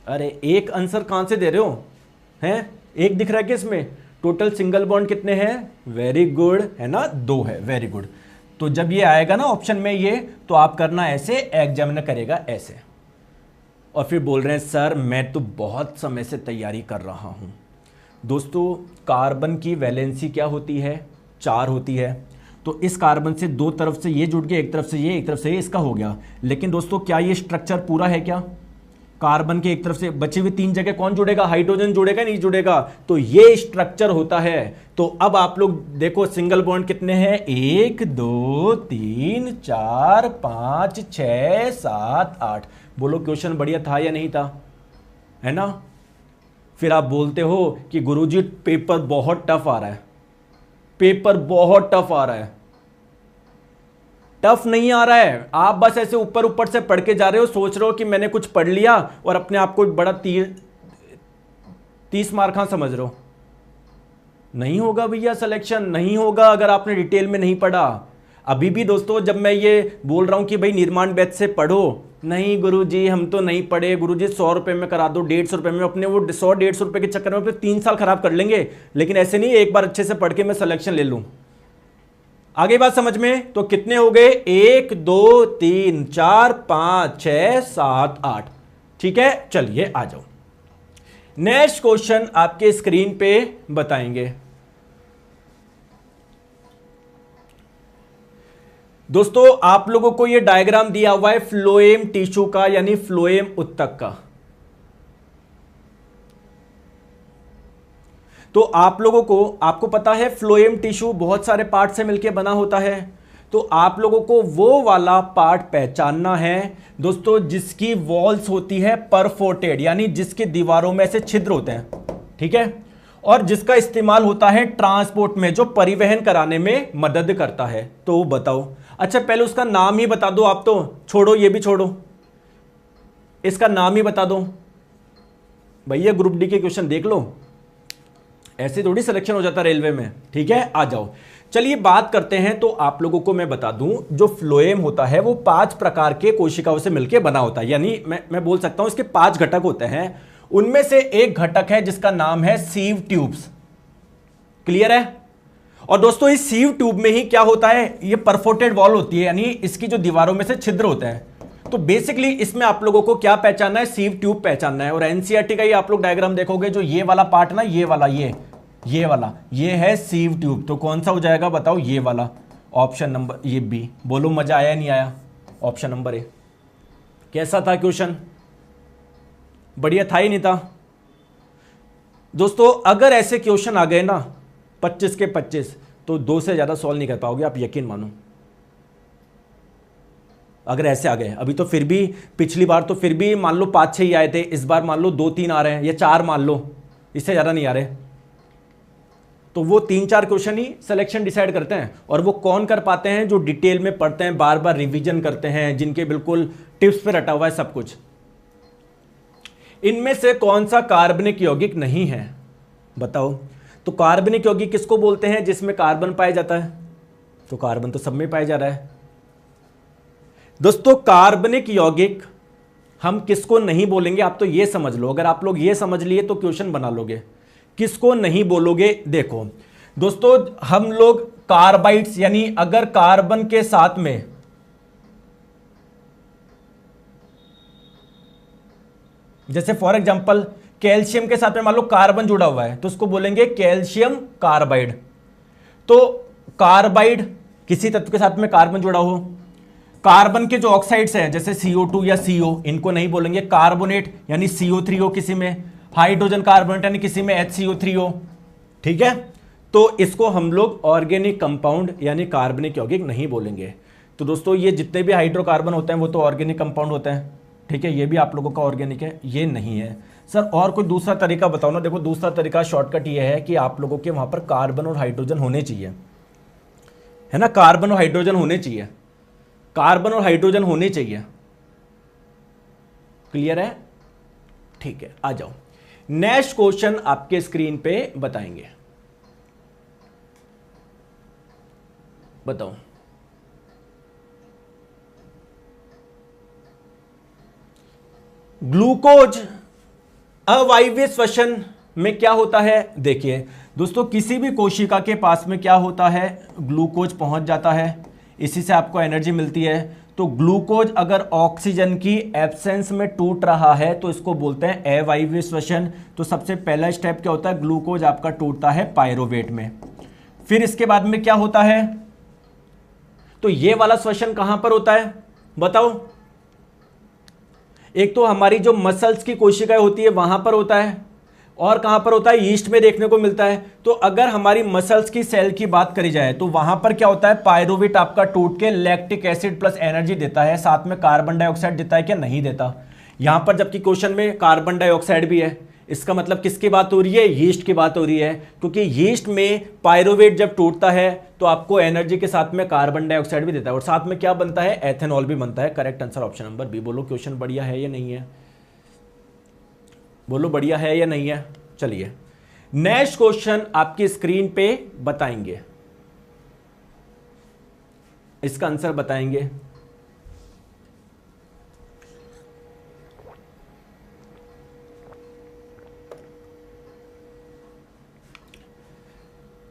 अरे एक आंसर कहां से दे रहे हो? हैं? एक दिख रहा है कि इसमें? टोटल सिंगल बॉन्ड कितने हैं? वेरी गुड, है ना, 2 है। Very good. तो जब ये आएगा ना ऑप्शन में ये, तो आप करना ऐसे, एग्जामिनर करेगा ऐसे, और फिर बोल रहे हैं सर मैं तो बहुत समय से तैयारी कर रहा हूं। दोस्तों कार्बन की वैलेंसी क्या होती है? 4 होती है। तो इस कार्बन से 2 तरफ से ये जुड़ गया, एक तरफ से ये, एक तरफ से ये, इसका हो गया। लेकिन दोस्तों क्या ये स्ट्रक्चर पूरा है क्या? कार्बन के एक तरफ से बची हुई 3 जगह कौन जुड़ेगा? हाइड्रोजन जुड़ेगा, नहीं जुड़ेगा? तो ये स्ट्रक्चर होता है। तो अब आप लोग देखो सिंगल बॉन्ड कितने हैं? 1 2 3 4 5 6 7 8। बोलो क्वेश्चन बढ़िया था या नहीं था? है ना? फिर आप बोलते हो कि गुरुजी पेपर बहुत टफ आ रहा है, पेपर बहुत टफ आ रहा है। टफ नहीं आ रहा है, आप बस ऐसे ऊपर ऊपर से पढ़ के जा रहे हो, सोच रहे हो कि मैंने कुछ पढ़ लिया और अपने आप को बड़ा 30 मार्क समझ रहे हो। नहीं होगा भैया, सिलेक्शन नहीं होगा अगर आपने डिटेल में नहीं पढ़ा। अभी भी दोस्तों जब मैं ये बोल रहा हूं कि भाई निर्माण बैच से पढ़ो, नहीं गुरुजी हम तो नहीं पढ़े, गुरुजी 100 रुपए में करा दो, 150 रुपए में, अपने वो 100-150 रुपए के चक्कर में फिर 3 साल खराब कर लेंगे। लेकिन ऐसे नहीं एक बार अच्छे से पढ़ के मैं सिलेक्शन ले लूं। आगे बात समझ में? तो कितने हो गए? 1 2 3 4 5 6 7 8। ठीक है, चलिए आ जाओ। नेक्स्ट क्वेश्चन आपके स्क्रीन पे बताएंगे। दोस्तों आप लोगों को यह डायग्राम दिया हुआ है फ्लोएम टिश्यू का, यानी फ्लोएम उत्तक का। तो आप लोगों को, आपको पता है फ्लोएम टिश्यू बहुत सारे पार्ट से मिलकर बना होता है। तो आप लोगों को वो वाला पार्ट पहचानना है दोस्तों जिसकी वॉल्स होती है परफोर्टेड, यानी जिसके दीवारों में ऐसे छिद्र होते हैं। ठीक है, और जिसका इस्तेमाल होता है ट्रांसपोर्ट में, जो परिवहन कराने में मदद करता है। तो बताओ। अच्छा पहले उसका नाम ही बता दो आप, तो छोड़ो ये भी छोड़ो, इसका नाम ही बता दो भैया। ग्रुप डी के क्वेश्चन देख लो, ऐसे थोड़ी सिलेक्शन हो जाता रेलवे में। ठीक है, आ जाओ। चलिए बात करते हैं। तो आप लोगों को मैं बता दूं, जो फ्लोएम होता है वो 5 प्रकार के कोशिकाओं से मिलकर बना होता है, यानी मैं बोल सकता हूं इसके 5 घटक होते हैं। उनमें से एक घटक है जिसका नाम है सीव ट्यूब्स। क्लियर है? और दोस्तों इस सीव ट्यूब में ही क्या होता है, ये परफोर्टेड वॉल होती है, यानी इसकी जो दीवारों में से छिद्र होते हैं। तो बेसिकली इसमें आप लोगों को क्या पहचानना है, सीव ट्यूब पहचानना है। और एनसीईआरटी का ही आप लोग डायग्राम देखोगे, जो ये वाला पार्ट ना, ये वाला, ये वाला, ये है सीव ट्यूब। तो कौन सा हो जाएगा बताओ, ये वाला, ऑप्शन नंबर ये बी। बोलो मजा आया नहीं आया? Option number A. कैसा था क्वेश्चन? बढ़िया था ही नहीं था? दोस्तों अगर ऐसे क्वेश्चन आ गए ना 25 के 25, तो 2 से ज्यादा सॉल्व नहीं कर पाओगे आप, यकीन मानो। अगर ऐसे आ गए, अभी तो फिर भी पिछली बार तो फिर भी मान लो 5-6 ही आए थे, इस बार मान लो 2-3 आ रहे हैं, या 4 मान लो, इससे ज्यादा नहीं आ रहे। तो वो 3-4 क्वेश्चन ही सिलेक्शन डिसाइड करते हैं। और वो कौन कर पाते हैं, जो डिटेल में पढ़ते हैं, बार बार रिवीजन करते हैं, जिनके बिल्कुल टिप्स पे रटा हुआ है सब कुछ। इनमें से कौन सा कार्बनिक यौगिक नहीं है बताओ? तो कार्बनिक यौगिक किसको बोलते हैं, जिसमें कार्बन पाया जाता है? तो कार्बन तो सब में पाया जा रहा है। दोस्तों कार्बनिक यौगिक हम किसको नहीं बोलेंगे, आप तो ये समझ लो। अगर आप लोग ये समझ लिए तो क्वेश्चन बना लोगे। किसको नहीं बोलोगे? देखो दोस्तों, हम लोग कार्बाइड्स, यानी अगर कार्बन के साथ में जैसे फॉर एग्जांपल कैल्शियम के साथ में मान लो कार्बन जुड़ा हुआ है, तो उसको बोलेंगे कैल्शियम कार्बाइड। तो कार्बाइड किसी तत्व के साथ में कार्बन जुड़ा हो। कार्बन के जो ऑक्साइड्स हैं जैसे CO2 या CO, इनको नहीं बोलेंगे। कार्बोनेट यानी CO3 हो किसी में, हाइड्रोजन कार्बोनेट यानी किसी में HCO3 हो। ठीक है, तो इसको हम लोग ऑर्गेनिक कंपाउंड यानी कार्बनिक यौगिक नहीं बोलेंगे। तो दोस्तों ये जितने भी हाइड्रोकार्बन होते हैं वो तो ऑर्गेनिक कंपाउंड होते हैं। ठीक है, ये भी आप लोगों का ऑर्गेनिक है, ये नहीं है। सर और कोई दूसरा तरीका बताओ ना। देखो दूसरा तरीका शॉर्टकट ये है कि आप लोगों के वहां पर कार्बन और हाइड्रोजन होने चाहिए, है ना, कार्बन और हाइड्रोजन होने चाहिए, कार्बन और हाइड्रोजन होने चाहिए। क्लियर है? ठीक है, आ जाओ। नेक्स्ट क्वेश्चन आपके स्क्रीन पे बताएंगे, बताओ। ग्लूकोज अवायवीय श्वसन में क्या होता है? देखिए दोस्तों, किसी भी कोशिका के पास में क्या होता है, ग्लूकोज पहुंच जाता है, इसी से आपको एनर्जी मिलती है। तो ग्लूकोज अगर ऑक्सीजन की एब्सेंस में टूट रहा है तो इसको बोलते हैं अवायवीय श्वसन। तो सबसे पहला स्टेप क्या होता है, ग्लूकोज आपका टूटता है पायरोवेट में। फिर इसके बाद में क्या होता है, तो ये वाला श्वसन कहां पर होता है बताओ? एक तो हमारी जो मसल्स की कोशिकाएं होती है वहां पर होता है, और कहां पर होता है, यीस्ट में देखने को मिलता है। तो अगर हमारी मसल्स की सेल की बात करी जाए तो वहां पर क्या होता है, पायरोवेट आपका टूट के लैक्टिक एसिड प्लस एनर्जी देता है, साथ में कार्बन डाइऑक्साइड देता है क्या? नहीं देता। यहां पर जबकि क्वेश्चन में कार्बन डाइऑक्साइड भी है, इसका मतलब किसकी बात हो रही है, यीस्ट की बात हो रही है। क्योंकि यीस्ट में पायरोवेट जब टूटता है तो आपको एनर्जी के साथ में कार्बन डाइऑक्साइड भी देता है, और साथ में क्या बनता है, एथेनॉल भी बनता है। Correct answer option number B. बोलो क्वेश्चन बढ़िया है या नहीं है? बोलो बढ़िया है या नहीं है? चलिए नेक्स्ट क्वेश्चन आपकी स्क्रीन पे बताएंगे, इसका आंसर बताएंगे।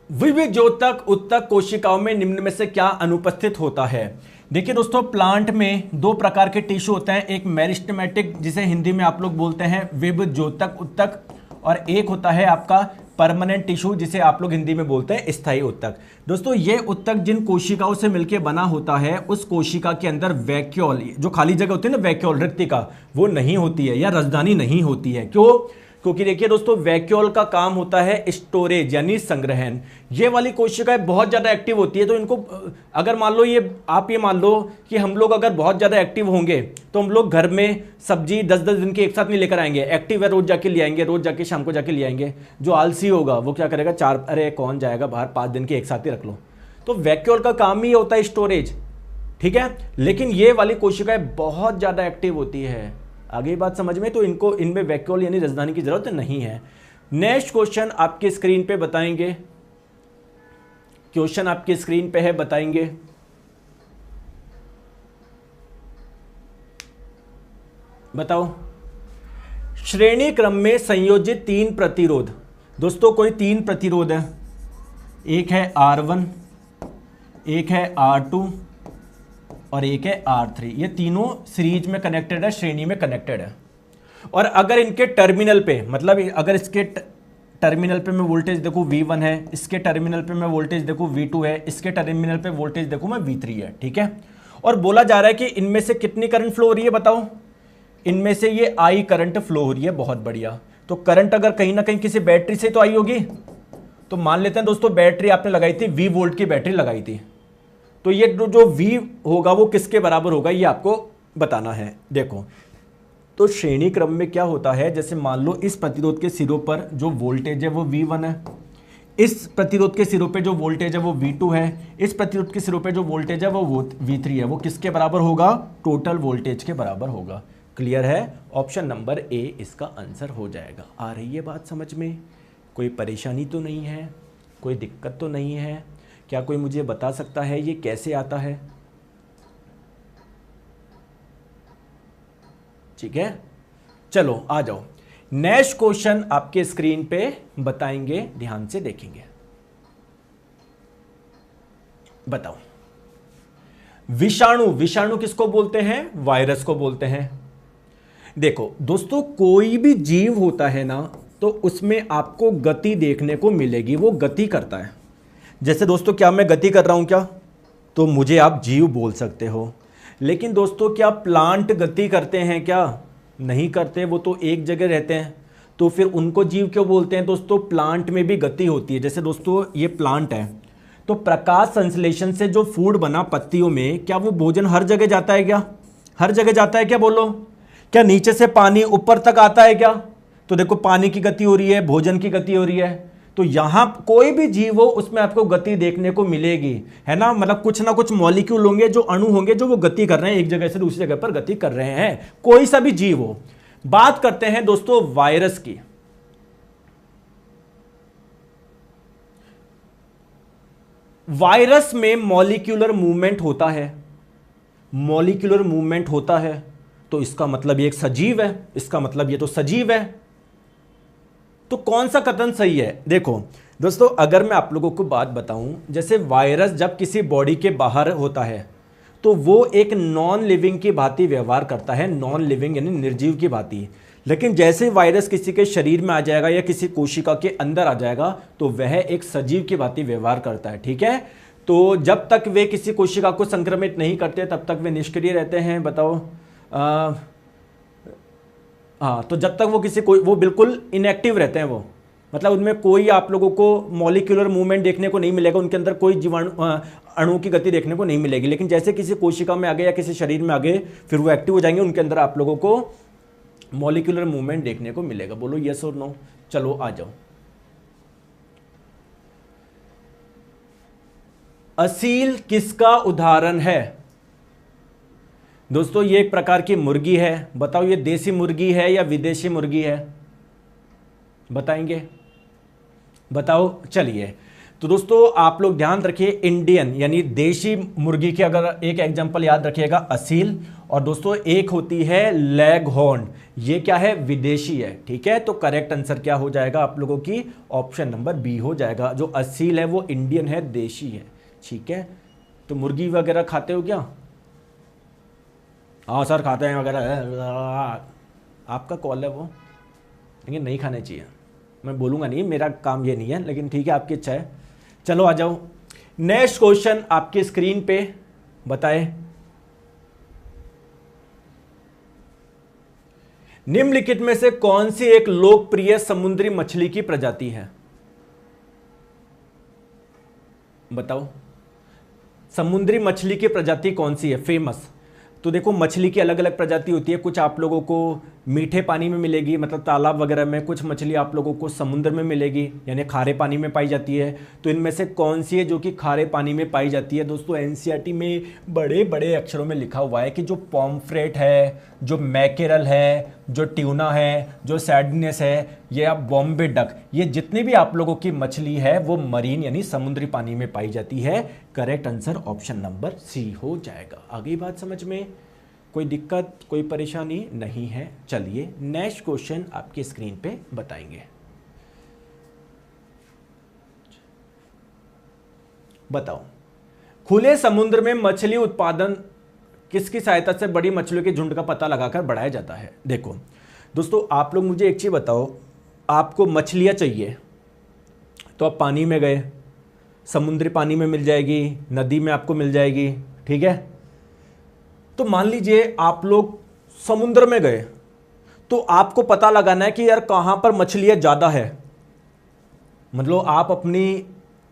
विविधोत्तक उत्तक कोशिकाओं में निम्न में से क्या अनुपस्थित होता है? देखिए दोस्तों, प्लांट में 2 प्रकार के टिश्यू होते हैं, एक मेरिस्टेमेटिक जिसे हिंदी में आप लोग बोलते हैं विविधोत्तक उत्तक, और एक होता है आपका परमानेंट टिश्यू जिसे आप लोग हिंदी में बोलते हैं स्थायी उत्तक। दोस्तों ये उत्तक जिन कोशिकाओं से मिलकर बना होता है उस कोशिका के अंदर वैक्यूल, जो खाली जगह होती है ना, वैक्यूल रिक्तिका, वो नहीं होती है या राजधानी नहीं होती है। क्यों? क्योंकि देखिए दोस्तों वैक्यूल का काम होता है स्टोरेज यानी संग्रहण। ये वाली कोशिकाएं बहुत ज्यादा एक्टिव होती है, तो इनको अगर मान लो ये आप ये मान लो कि हम लोग अगर बहुत ज्यादा एक्टिव होंगे तो हम लोग घर में सब्जी 10-10 दिन की एक साथ नहीं लेकर आएंगे। एक्टिव है रोज जाके ले आएंगे, रोज जाके शाम को जाके ले आएंगे। जो आलसी होगा वो क्या करेगा, अरे कौन जाएगा बाहर, 5 दिन की एक साथ ही रख लो। तो वैक्यूल का काम ही होता है स्टोरेज, ठीक है। लेकिन ये वाली कोशिकाएं बहुत ज्यादा एक्टिव होती है। आगे बात समझ में, तो इनको इनमें वैक्यूल यानी राजधानी की जरूरत नहीं है। नेक्स्ट क्वेश्चन आपके स्क्रीन पे बताएंगे, क्वेश्चन आपके स्क्रीन पे है, बताएंगे। बताओ, श्रेणी क्रम में संयोजित 3 प्रतिरोध। दोस्तों कोई 3 प्रतिरोध है, एक है R1, एक है R2 और एक है R3। ये तीनों सीरीज में कनेक्टेड है, श्रेणी में कनेक्टेड है। और अगर इनके टर्मिनल पे, मतलब अगर इसके टर्मिनल पे मैं वोल्टेज देखूं V1 है, इसके टर्मिनल पे मैं वोल्टेज देखूं V2 है, इसके टर्मिनल पे वोल्टेज देखूं मैं V3 है, ठीक है। और बोला जा रहा है कि इनमें से कितनी करंट फ्लो हो रही है, बताओ। इनमें से ये I करंट फ्लो हो रही है, बहुत बढ़िया। तो करंट अगर कहीं ना कहीं किसी बैटरी से तो आई होगी, तो मान लेते हैं दोस्तों बैटरी आपने लगाई थी, 20 वोल्ट की बैटरी लगाई थी, तो ये जो V होगा वो किसके बराबर होगा, ये आपको बताना है। देखो तो श्रेणी क्रम में क्या होता है, जैसे मान लो इस प्रतिरोध के सिरों पर जो वोल्टेज है वो V1 है, इस प्रतिरोध के सिरों पे जो वोल्टेज है वो V2 है, इस प्रतिरोध के सिरों पे जो वोल्टेज है वो V3 है। वो किसके बराबर होगा, टोटल वोल्टेज के बराबर होगा। क्लियर है, ऑप्शन नंबर ए इसका आंसर हो जाएगा। आ रही है बात समझ में, कोई परेशानी तो नहीं है, कोई दिक्कत तो नहीं है? क्या कोई मुझे बता सकता है ये कैसे आता है? ठीक है, चलो आ जाओ। नेक्स्ट क्वेश्चन आपके स्क्रीन पे बताएंगे, ध्यान से देखेंगे। बताओ, विषाणु, विषाणु किसको बोलते हैं, वायरस को बोलते हैं। देखो दोस्तों, कोई भी जीव होता है ना, तो उसमें आपको गति देखने को मिलेगी, वो गति करता है। जैसे दोस्तों क्या मैं गति कर रहा हूं क्या, तो मुझे आप जीव बोल सकते हो। लेकिन दोस्तों क्या प्लांट गति करते हैं क्या, नहीं करते, वो तो एक जगह रहते हैं, तो फिर उनको जीव क्यों बोलते हैं दोस्तों। प्लांट में भी गति होती है। जैसे दोस्तों ये प्लांट है, तो प्रकाश संश्लेषण से जो फूड बना पत्तियों में, क्या वो भोजन हर जगह जाता है क्या, हर जगह जाता है क्या, बोलो। क्या नीचे से पानी ऊपर तक आता है क्या, तो देखो पानी की गति हो रही है, भोजन की गति हो रही है। तो यहां कोई भी जीव हो उसमें आपको गति देखने को मिलेगी, है ना। मतलब कुछ ना कुछ मॉलिक्यूल होंगे, जो अणु होंगे, जो वो गति कर रहे हैं, एक जगह से दूसरी जगह पर गति कर रहे हैं, कोई सा भी जीव हो। बात करते हैं दोस्तों वायरस की। वायरस में मॉलिक्यूलर मूवमेंट होता है, मॉलिक्यूलर मूवमेंट होता है, तो इसका मतलब ये एक सजीव है, इसका मतलब ये तो सजीव है। तो कौन सा कथन सही है। देखो दोस्तों, अगर मैं आप लोगों को बात बताऊं, जैसे वायरस जब किसी बॉडी के बाहर होता है तो वो एक नॉन लिविंग की भांति व्यवहार करता है, नॉन लिविंग यानी निर्जीव की भांति। लेकिन जैसे वायरस किसी के शरीर में आ जाएगा या किसी कोशिका के अंदर आ जाएगा, तो वह एक सजीव की भांति व्यवहार करता है, ठीक है। तो जब तक वे किसी कोशिका को संक्रमित नहीं करते तब तक वे निष्क्रिय रहते हैं। बताओ, हाँ, तो जब तक वो बिल्कुल इनएक्टिव रहते हैं, वो मतलब उनमें कोई आप लोगों को मॉलिक्यूलर मूवमेंट देखने को नहीं मिलेगा, उनके अंदर कोई जीवाणु अणु की गति देखने को नहीं मिलेगी। लेकिन जैसे किसी कोशिका में आ गए या किसी शरीर में आ गए, फिर वो एक्टिव हो जाएंगे, उनके अंदर आप लोगों को मॉलिक्यूलर मूवमेंट देखने को मिलेगा। बोलो यस और नो। चलो आ जाओ। असील किसका उदाहरण है दोस्तों। ये एक प्रकार की मुर्गी है। बताओ ये देसी मुर्गी है या विदेशी मुर्गी है, बताएंगे, बताओ। चलिए, तो दोस्तों आप लोग ध्यान रखिए, इंडियन यानी देशी मुर्गी की अगर एक एग्जांपल याद रखिएगा, असील। और दोस्तों एक होती है लेगहॉर्न, ये क्या है, विदेशी है, ठीक है। तो करेक्ट आंसर क्या हो जाएगा आप लोगों की, ऑप्शन नंबर बी हो जाएगा। जो असील है वो इंडियन है, देशी है, ठीक है। तो मुर्गी वगैरह खाते हो क्या। हाँ सर खाते हैं वगैरह, आपका कॉल है वो, लेकिन नहीं खाने चाहिए। मैं बोलूँगा नहीं, मेरा काम ये नहीं है, लेकिन ठीक है आपकी इच्छा है। चलो आ जाओ। नेक्स्ट क्वेश्चन आपकी स्क्रीन पे बताए। निम्नलिखित में से कौन सी एक लोकप्रिय समुद्री मछली की प्रजाति है? बताओ, समुद्री मछली की प्रजाति कौन सी है फेमस? तो देखो, मछली की अलग अलग प्रजाति होती है। कुछ आप लोगों को मीठे पानी में मिलेगी, मतलब तालाब वगैरह में। कुछ मछली आप लोगों को समुद्र में मिलेगी, यानी खारे पानी में पाई जाती है। तो इनमें से कौन सी है जो कि खारे पानी में पाई जाती है? दोस्तों, एनसीईआरटी में बड़े बड़े अक्षरों में लिखा हुआ है कि जो पॉम्फ्रेट है, जो मैकेरल है, जो ट्यूना है, जो सैर्डिनस है, या बॉम्बे डक, ये जितनी भी आप लोगों की मछली है वो मरीन यानी समुद्री पानी में पाई जाती है। Correct answer option number C हो जाएगा। आगे बात समझ में? कोई दिक्कत, कोई परेशानी नहीं है? चलिए नेक्स्ट क्वेश्चन आपकी स्क्रीन पे बताएंगे। बताओ, खुले समुद्र में मछली उत्पादन किसकी सहायता से बड़ी मछलियों के झुंड का पता लगाकर बढ़ाया जाता है? देखो दोस्तों, आप लोग मुझे एक चीज बताओ, आपको मछलियां चाहिए तो आप पानी में गए, समुद्री पानी में मिल जाएगी, नदी में आपको मिल जाएगी, ठीक है। तो मान लीजिए आप लोग समुद्र में गए, तो आपको पता लगाना है कि यार कहां पर मछलियां ज्यादा है। मतलब आप अपनी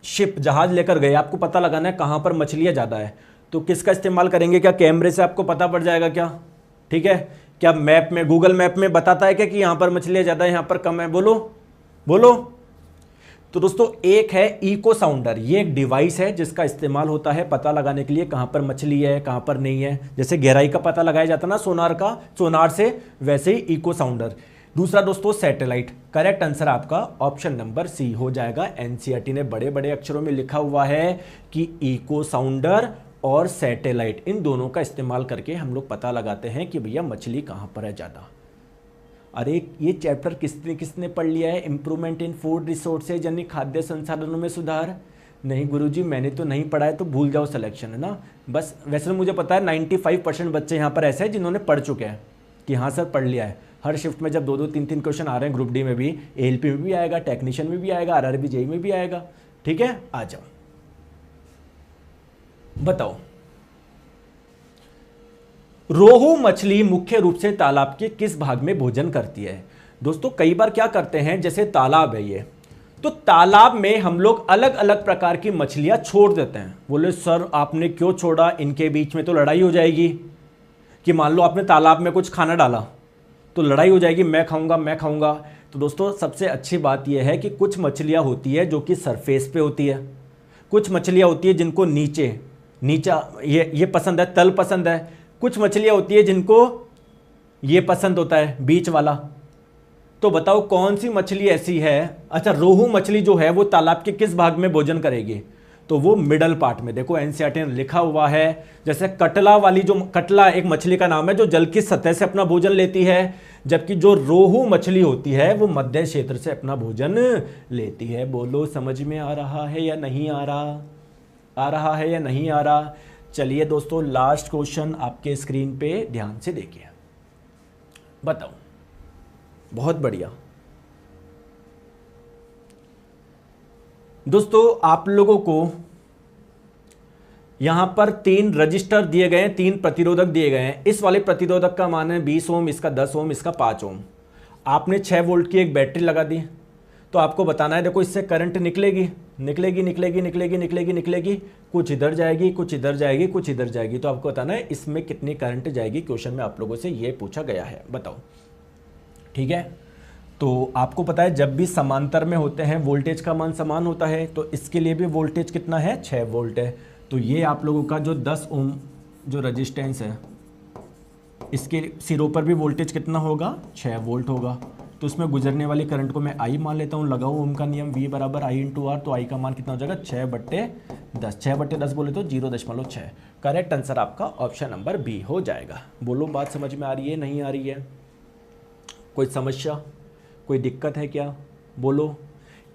शिप, जहाज लेकर गए, आपको पता लगाना है कहां पर मछलियां ज्यादा है। तो किसका इस्तेमाल करेंगे? क्या कैमरे से आपको पता पड़ जाएगा क्या? ठीक है, क्या मैप में, गूगल मैप में बताता है क्या कि यहां पर मछलियां ज्यादा है, यहां पर कम है? बोलो बोलो। तो दोस्तों, एक है इको साउंडर। ये एक डिवाइस है जिसका इस्तेमाल होता है पता लगाने के लिए कहां पर मछली है, कहां पर नहीं है। जैसे गहराई का पता लगाया जाता है ना सोनार से, वैसे ही इको साउंडर। दूसरा दोस्तों, सैटेलाइट। करेक्ट आंसर आपका ऑप्शन नंबर सी हो जाएगा। एनसीईआरटी ने बड़े बड़े अक्षरों में लिखा हुआ है कि इको साउंडर और सैटेलाइट, इन दोनों का इस्तेमाल करके हम लोग पता लगाते हैं कि भैया मछली कहां पर है ज्यादा। अरे ये चैप्टर किसने किसने पढ़ लिया है? इंप्रूवमेंट इन फूड रिसोर्सेज यानी खाद्य संसाधनों में सुधार। नहीं गुरुजी, मैंने तो नहीं पढ़ा है, तो भूल जाओ सिलेक्शन, है ना। बस वैसे तो मुझे पता है 95% बच्चे यहाँ पर ऐसे हैं जिन्होंने पढ़ चुके हैं कि हाँ सर पढ़ लिया है। हर शिफ्ट में जब 2-2, 3-3 क्वेश्चन आ रहे हैं, ग्रुप डी में भी, एएलपी में भी आएगा, टेक्नीशियन में भी आएगा, आरआरबी जेई में भी आएगा। ठीक है, आ जाओ बताओ। रोहू मछली मुख्य रूप से तालाब के किस भाग में भोजन करती है? दोस्तों, कई बार क्या करते हैं, जैसे तालाब है ये, तो तालाब में हम लोग अलग अलग प्रकार की मछलियां छोड़ देते हैं। बोले सर आपने क्यों छोड़ा? इनके बीच में तो लड़ाई हो जाएगी। कि मान लो आपने तालाब में कुछ खाना डाला तो लड़ाई हो जाएगी, मैं खाऊंगा मैं खाऊंगा। तो दोस्तों, सबसे अच्छी बात यह है कि कुछ मछलियां होती है जो कि सरफेस पे होती है, कुछ मछलियां होती है जिनको नीचा ये पसंद है, तल पसंद है। कुछ मछलियां होती है जिनको ये पसंद होता है, बीच वाला। तो बताओ कौन सी मछली ऐसी है? अच्छा, रोहू मछली जो है वो तालाब के किस भाग में भोजन करेगी? तो वो मिडल पार्ट में। देखो एनसीईआरटी ने लिखा हुआ है, जैसे कटला वाली, जो कटला एक मछली का नाम है जो जल की सतह से अपना भोजन लेती है, जबकि जो रोहू मछली होती है वो मध्य क्षेत्र से अपना भोजन लेती है। बोलो समझ में आ रहा है या नहीं आ रहा? आ रहा है या नहीं आ रहा? चलिए दोस्तों, लास्ट क्वेश्चन आपके स्क्रीन पे ध्यान से देखिए। बताओ, बहुत बढ़िया दोस्तों, आप लोगों को यहां पर 3 रजिस्टर दिए गए हैं, 3 प्रतिरोधक दिए गए हैं। इस वाले प्रतिरोधक का मान है 20 ओम, इसका 10 ओम, इसका 5 ओम। आपने 6 वोल्ट की एक बैटरी लगा दी, तो आपको बताना है, देखो इससे करंट निकलेगी निकलेगी निकलेगी निकलेगी निकलेगी निकलेगी, कुछ इधर जाएगी, कुछ इधर जाएगी, कुछ इधर जाएगी। तो आपको बताना है इसमें कितनी करंट जाएगी। क्वेश्चन में आप लोगों से ये पूछा गया है, बताओ। ठीक है, तो आपको पता है जब भी समांतर में होते हैं वोल्टेज का मान समान होता है, तो इसके लिए भी वोल्टेज कितना है? 6 वोल्ट है। तो ये आप लोगों का जो 10 ओम जो रजिस्टेंस है, इसके सिरों पर भी वोल्टेज कितना होगा? 6 वोल्ट होगा। तो उसमें गुजरने वाली करंट को मैं आई मान लेता हूँ, लगाऊँ ओम का नियम, V बराबर I इंटू आर। तो आई का मान कितना हो जाएगा? 6/10। 6/10 बोले तो 0.6। करेक्ट आंसर आपका ऑप्शन नंबर बी हो जाएगा। बोलो, बात समझ में आ रही है नहीं आ रही है? कोई समस्या, कोई दिक्कत है क्या? बोलो,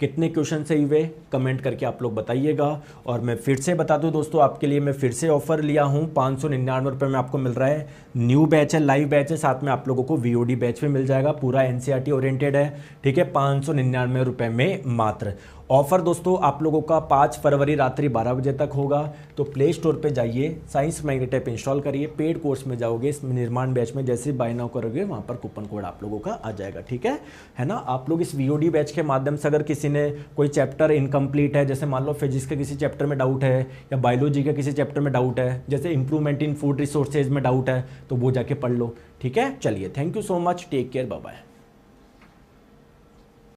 कितने क्वेश्चन सही हुए कमेंट करके आप लोग बताइएगा। और मैं फिर से बता दूं दोस्तों, आपके लिए मैं फिर से ऑफर लिया हूं, 599 रुपये में आपको मिल रहा है। न्यू बैच है, लाइव बैच है, साथ में आप लोगों को VOD बैच भी मिल जाएगा, पूरा NCERT ओरिएंटेड है। ठीक है, 599 रुपये में मात्र। ऑफर दोस्तों आप लोगों का 5 फरवरी रात्रि 12 बजे तक होगा। तो प्ले स्टोर पे जाइए, साइंस मैग्नेट ऐप इंस्टॉल करिए, पेड कोर्स में जाओगे, इस निर्माण बैच में जैसे बाय नाउ करोगे वहाँ पर कूपन कोड आप लोगों का आ जाएगा, ठीक है ना। आप लोग इस वीओडी बैच के माध्यम से अगर किसी ने कोई चैप्टर इनकम्प्लीट है, जैसे मान लो फिजिक्स के किसी चैप्टर में डाउट है या बायोलॉजी के किसी चैप्टर में डाउट है, जैसे इंप्रूवमेंट इन फूड रिसोर्सेज में डाउट है, तो वो जाके पढ़ लो, ठीक है। चलिए, thank you so much, take care, bye bye.